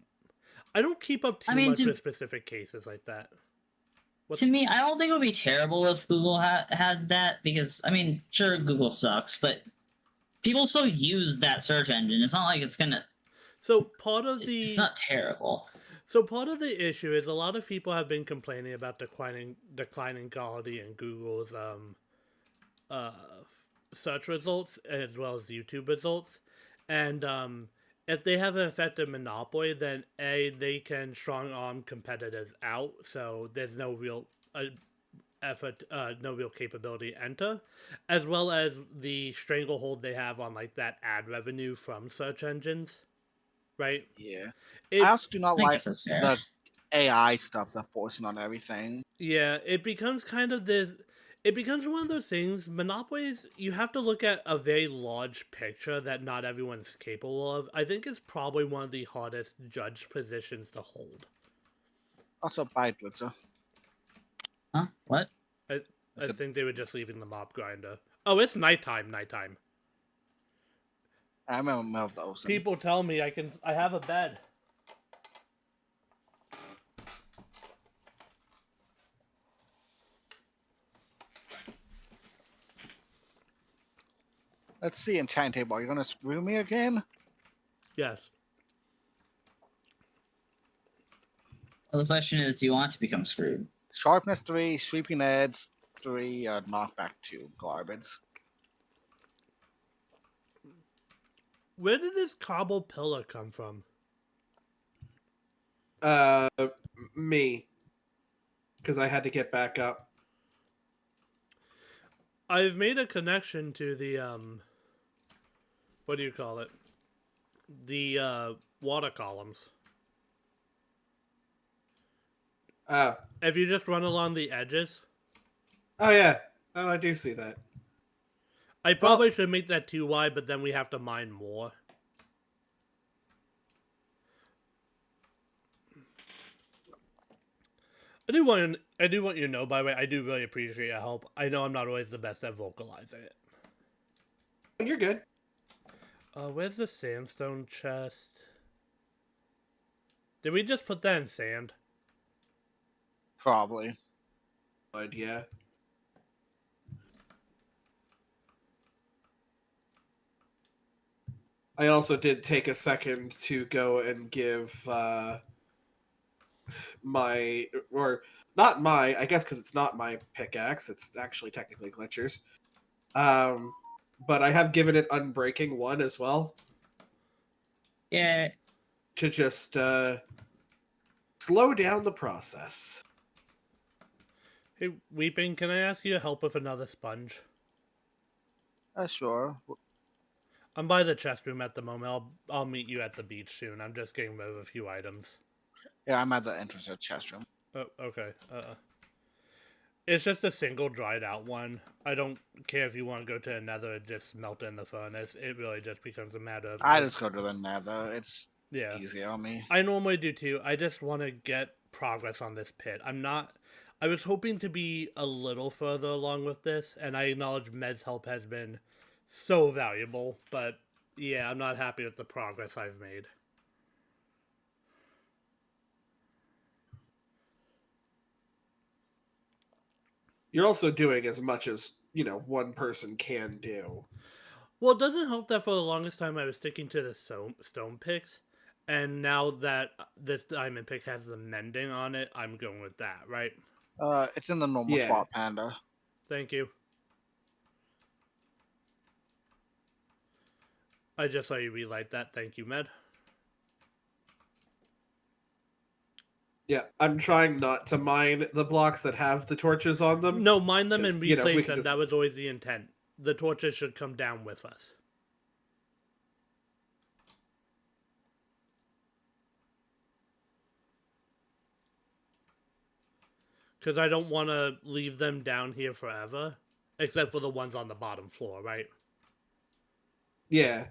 I don't keep up too I mean, much to- with specific cases like that. To me, I don't think it would be terrible if Google had that because I mean, sure, Google sucks, but people still use that search engine. It's not like it's gonna. So part of the It's not terrible. So part of the issue is a lot of people have been complaining about declining quality in Google's search results as well as YouTube results, and if they have an effective monopoly, then they can strong arm competitors out, so there's no real effort, no real capability to enter, as well as the stranglehold they have on like that ad revenue from search engines, right? Yeah, It, I also do not I like guess that's fair. the AI stuff they're forcing on everything. Yeah, it becomes kind of this. It becomes one of those things. Monopolies, you have to look at a very large picture that not everyone's capable of. I think it's probably one of the hardest judge positions to hold. Also, bye, Glitzer. Huh? What? I said- think they were just leaving the mob grinder. Oh, it's nighttime. Nighttime. I remember those. People tell me I have a bed. Let's see, enchant table. Are you gonna screw me again? Yes. Well, the question is, do you want to become screwed? Sharpness 3, sweeping edge 3, knockback 2, garbage. Where did this cobble pillar come from? Me, because I had to get back up. I've made a connection to the what do you call it? The water columns. Oh. If you just run along the edges, Oh yeah. Oh, I do see that. I probably should make that too wide, but then we have to mine more. I do want you to know, by the way, I do really appreciate your help. I know I'm not always the best at vocalizing it. You're good. Where's the sandstone chest? Did we just put that in sand? Probably. Idea. I also did take a second to go and give my, or not my, I guess because it's not my pickaxe, it's actually technically Glitcher's. But I have given it Unbreaking 1 as well. Yeah. To just slow down the process. Hey, Weeping, can I ask you to help with another sponge? Sure. I'm by the chest room at the moment. I'll meet you at the beach soon. I'm just getting rid of a few items. Yeah, I'm at the entrance of the chest room. Oh, okay. It's just a single dried out one. I don't care if you want to go to another and just melt it in the furnace. It really just becomes a matter of... I just go to the nether. It's yeah. easy on me. I normally do too. I just want to get progress on this pit. I was hoping to be a little further along with this, and I acknowledge Med's help has been so valuable, but yeah, I'm not happy with the progress I've made. You're also doing as much as, one person can do. Well, it doesn't help that for the longest time I was sticking to the stone picks, and now that this diamond pick has the mending on it, I'm going with that, right? It's in the normal spot, Panda. Thank you. I just saw you relight that. Thank you, Med. Yeah, I'm trying not to mine the blocks that have the torches on them. No, mine them and replace them. Just... That was always the intent. The torches should come down with us. Because I don't want to leave them down here forever. Except for the ones on the bottom floor, right? Yeah.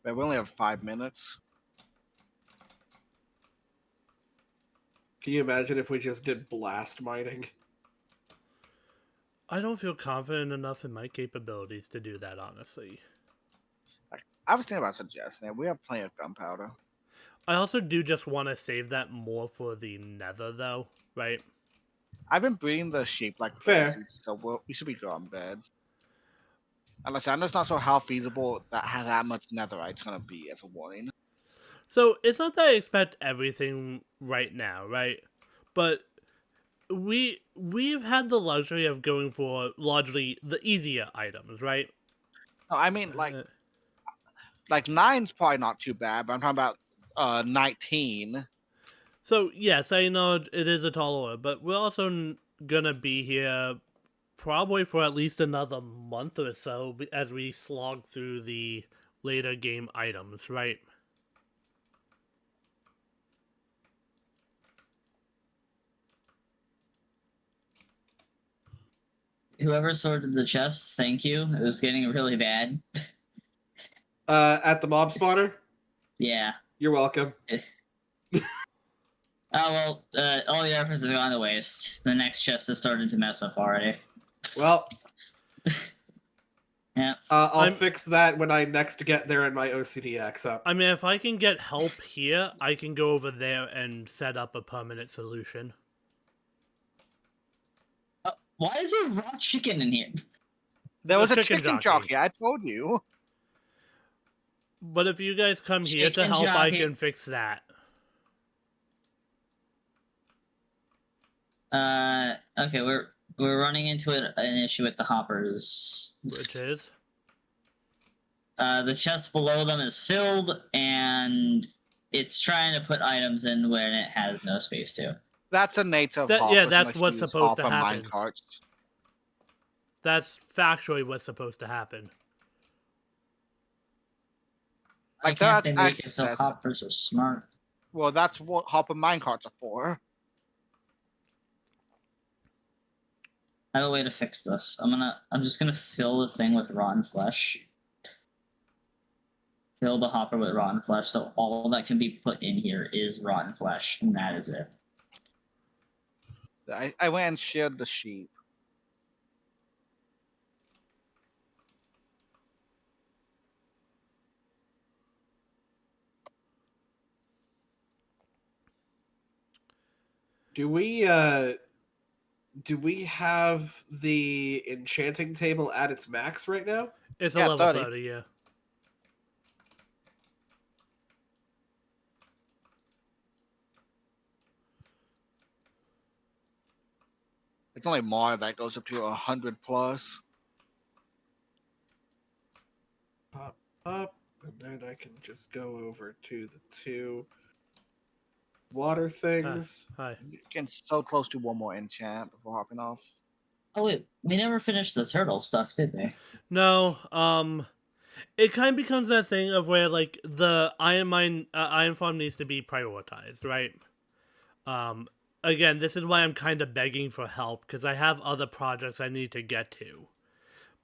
But we only have 5 minutes. Can you imagine if we just did blast mining? I don't feel confident enough in my capabilities to do that, honestly. I was thinking about suggesting it. We have plenty of gunpowder. I also do just want to save that more for the nether, though, right? I've been breeding the sheep like crazy, so we should be good on beds. Unless I'm just not sure how feasible that much netherite's gonna be as a warning. So it's not that I expect everything right now, right? But we've had the luxury of going for largely the easier items, right? No, I mean like 9's probably not too bad, but I'm talking about 19. So yes, I know it is a tall order, but we're also gonna be here probably for at least another month or so as we slog through the later game items, right? Whoever sorted the chest, thank you. It was getting really bad. At the mob spawner? Yeah. You're welcome. Oh well, all your efforts have gone to waste. The next chest has started to mess up already. Well, Yeah. I'll I'm- fix that when I next get there and my OCD acts up. I mean, if I can get help here, I can go over there and set up a permanent solution. Why is there raw chicken in here? There The was a chicken chicken jockey. jockey. I told you. But if you guys come here to Chicken help, I jockey. can fix that. Okay, we're running into an issue with the hoppers. Which is? The chest below them is filled, and it's trying to put items in when it has no space to. That's a native That- hoppers. yeah, that's unless you what's use supposed to hopper happen. minecarts. That's factually what's supposed to happen. Like I can't that make it so access. hoppers are smart. Well, that's what hopper minecarts are for. I have a way to fix this. I'm just gonna fill the thing with rotten flesh. Fill the hopper with rotten flesh, so all that can be put in here is rotten flesh, and that is it. I went and sheared the sheep. Do we have the enchanting table at its max right now? It's Yeah, a level 30. 30, yeah. It's only more that goes up to 100 plus. Pop up, and then I can just go over to the 2 water things. Hi. Getting so close to one more enchant before hopping off. Oh wait, we never finished the turtle stuff, did we? No, it kind of becomes that thing of where, like, the iron farm needs to be prioritized, right? Again, this is why I'm kind of begging for help, because I have other projects I need to get to.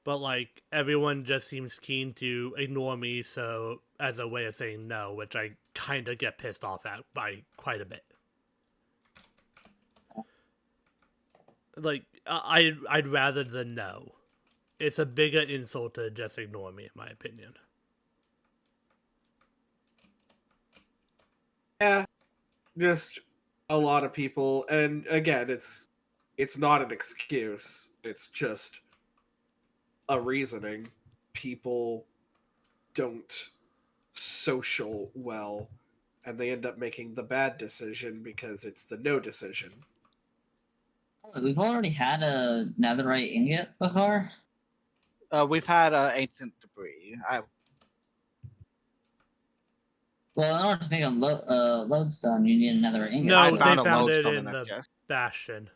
But, like, everyone just seems keen to ignore me, so, as a way of saying no, which I kind of get pissed off at by quite a bit. Like, I'd rather than no. It's a bigger insult to just ignore me, in my opinion. Yeah, just a lot of people, and again, it's not an excuse. It's just a reasoning. People don't social well, and they end up making the bad decision because it's the no decision. Oh, we've already had a netherite ingot before. We've had ancient debris. Well, in order to make a lodestone, you need another ingot. No, I they found a found it lodestone in in the that chest. Bastion.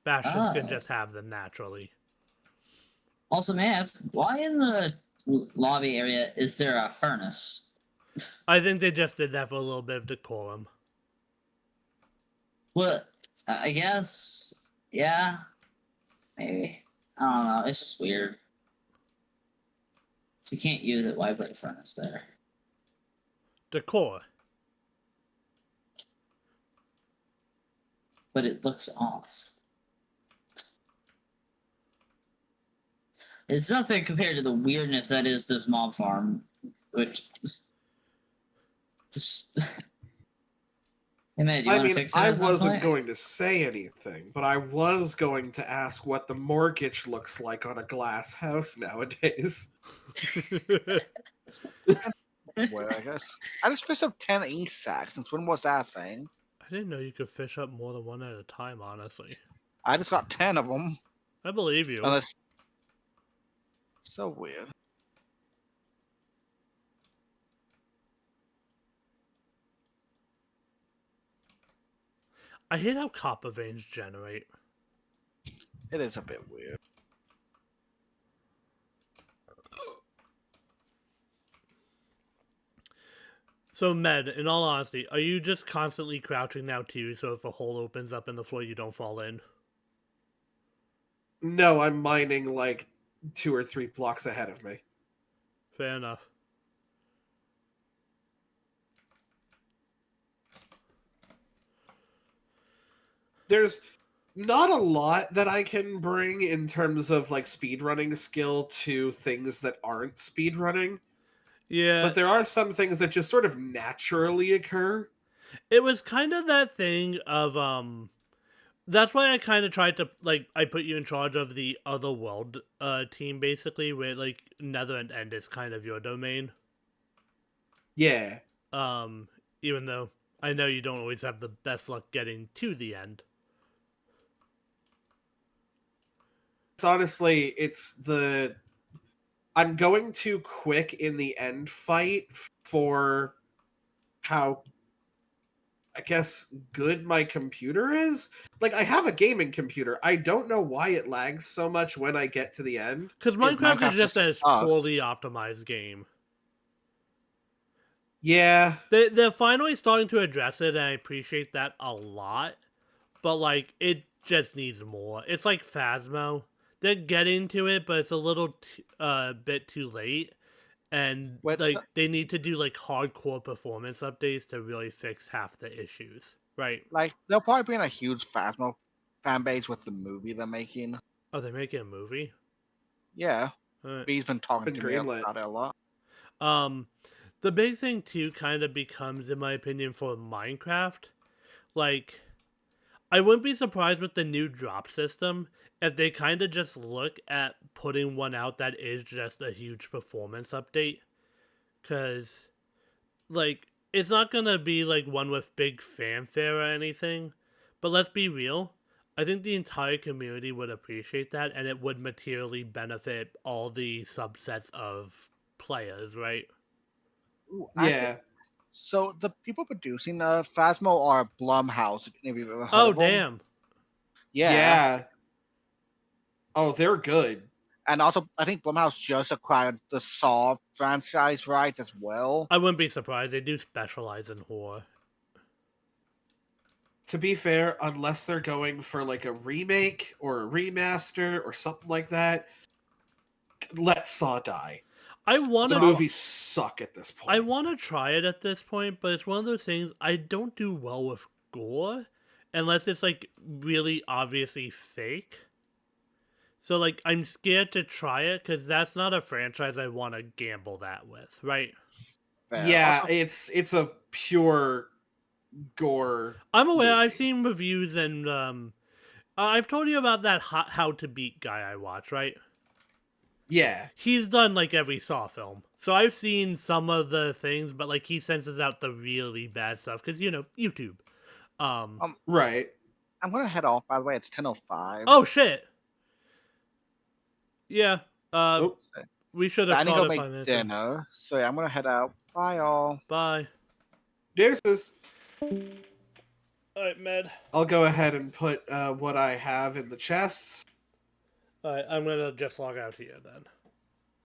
Bastions can Oh. just have them naturally. Also, may I ask, why in the lobby area is there a furnace? I think they just did that for a little bit of decorum. Well, I guess, yeah, maybe. I don't know. It's just weird. You can't use it. Why put a furnace there? Decor. But it looks off. It's nothing compared to the weirdness that is this mob farm, which. Hey man, do you I want to mean, fix it? I at some wasn't point? going to say anything, but I was going to ask what the mortgage looks like on a glass house nowadays. Well, I guess. I just fished up 10 ink sacks. Since when was that thing? I didn't know you could fish up more than one at a time, honestly. I just got 10 of them. I believe you. Unless. So weird. I hate how copper veins generate. It is a bit weird. So, Med, in all honesty, are you just constantly crouching now too, so if a hole opens up in the floor, you don't fall in? No, I'm mining like 2 or 3 blocks ahead of me. Fair enough. there's not a lot that I can bring in terms of like speedrunning skill to things that aren't speedrunning, Yeah, but there are some things that just sort of naturally occur. it was kind of that thing of that's why I kind of tried to like I put you in charge of the other world team basically, where like Nether and End is kind of your domain. Yeah. Um, even though I know you don't always have the best luck getting to the end. It's honestly, I'm going too quick in the end fight for how, I guess, good my computer is. Like, I have a gaming computer. I don't know why it lags so much when I get to the end. Because Minecraft is just a sucks. poorly optimized game. Yeah. They're finally starting to address it, and I appreciate that a lot. But, like, it just needs more. It's like Phasmo. They're getting to it, but it's a little bit too late. And, they need to do, like, hardcore performance updates to really fix half the issues. Right? Like, they'll probably be in a huge Phasmo fan base with the movie they're making. Oh, they're making a movie? Yeah. Alright. B's been talking Been to me greenlit. about it a lot. The big thing too kind of becomes, in my opinion, for Minecraft, like, I wouldn't be surprised with the new drop system if they kind of just look at putting one out that is just a huge performance update. Because, like, it's not gonna be like one with big fanfare or anything, but let's be real. I think the entire community would appreciate that, and it would materially benefit all the subsets of players, right? Ooh, Yeah. So the people producing Phasmo are Blumhouse. If you've ever heard Oh, of them. damn. Yeah. Oh, they're good. And also, I think Blumhouse just acquired the Saw franchise rights as well. I wouldn't be surprised. They do specialize in horror. To be fair, unless they're going for like a remake or a remaster or something like that, let Saw die. I want The to. movies suck at this point. I want to try it at this point, but it's one of those things I don't do well with gore, unless it's like really obviously fake. So like I'm scared to try it because that's not a franchise I want to gamble that with, right? Fair. Yeah, Also, it's a pure gore. I'm aware. movie. I've seen reviews and I've told you about that How to Beat guy I watch, right? Yeah. He's done like every Saw film, so I've seen some of the things, but like he senses out the really bad stuff because YouTube. Right. I'm gonna head off. By the way, it's 10:05. Oh shit. Yeah. Oh. We should I have need to called go it 5 make minutes. in. dinner. So yeah, I'm gonna head out. Bye, all. Bye. Deuces. Alright, Med. I'll go ahead and put what I have in the chests. Alright, I'm gonna just log out here then.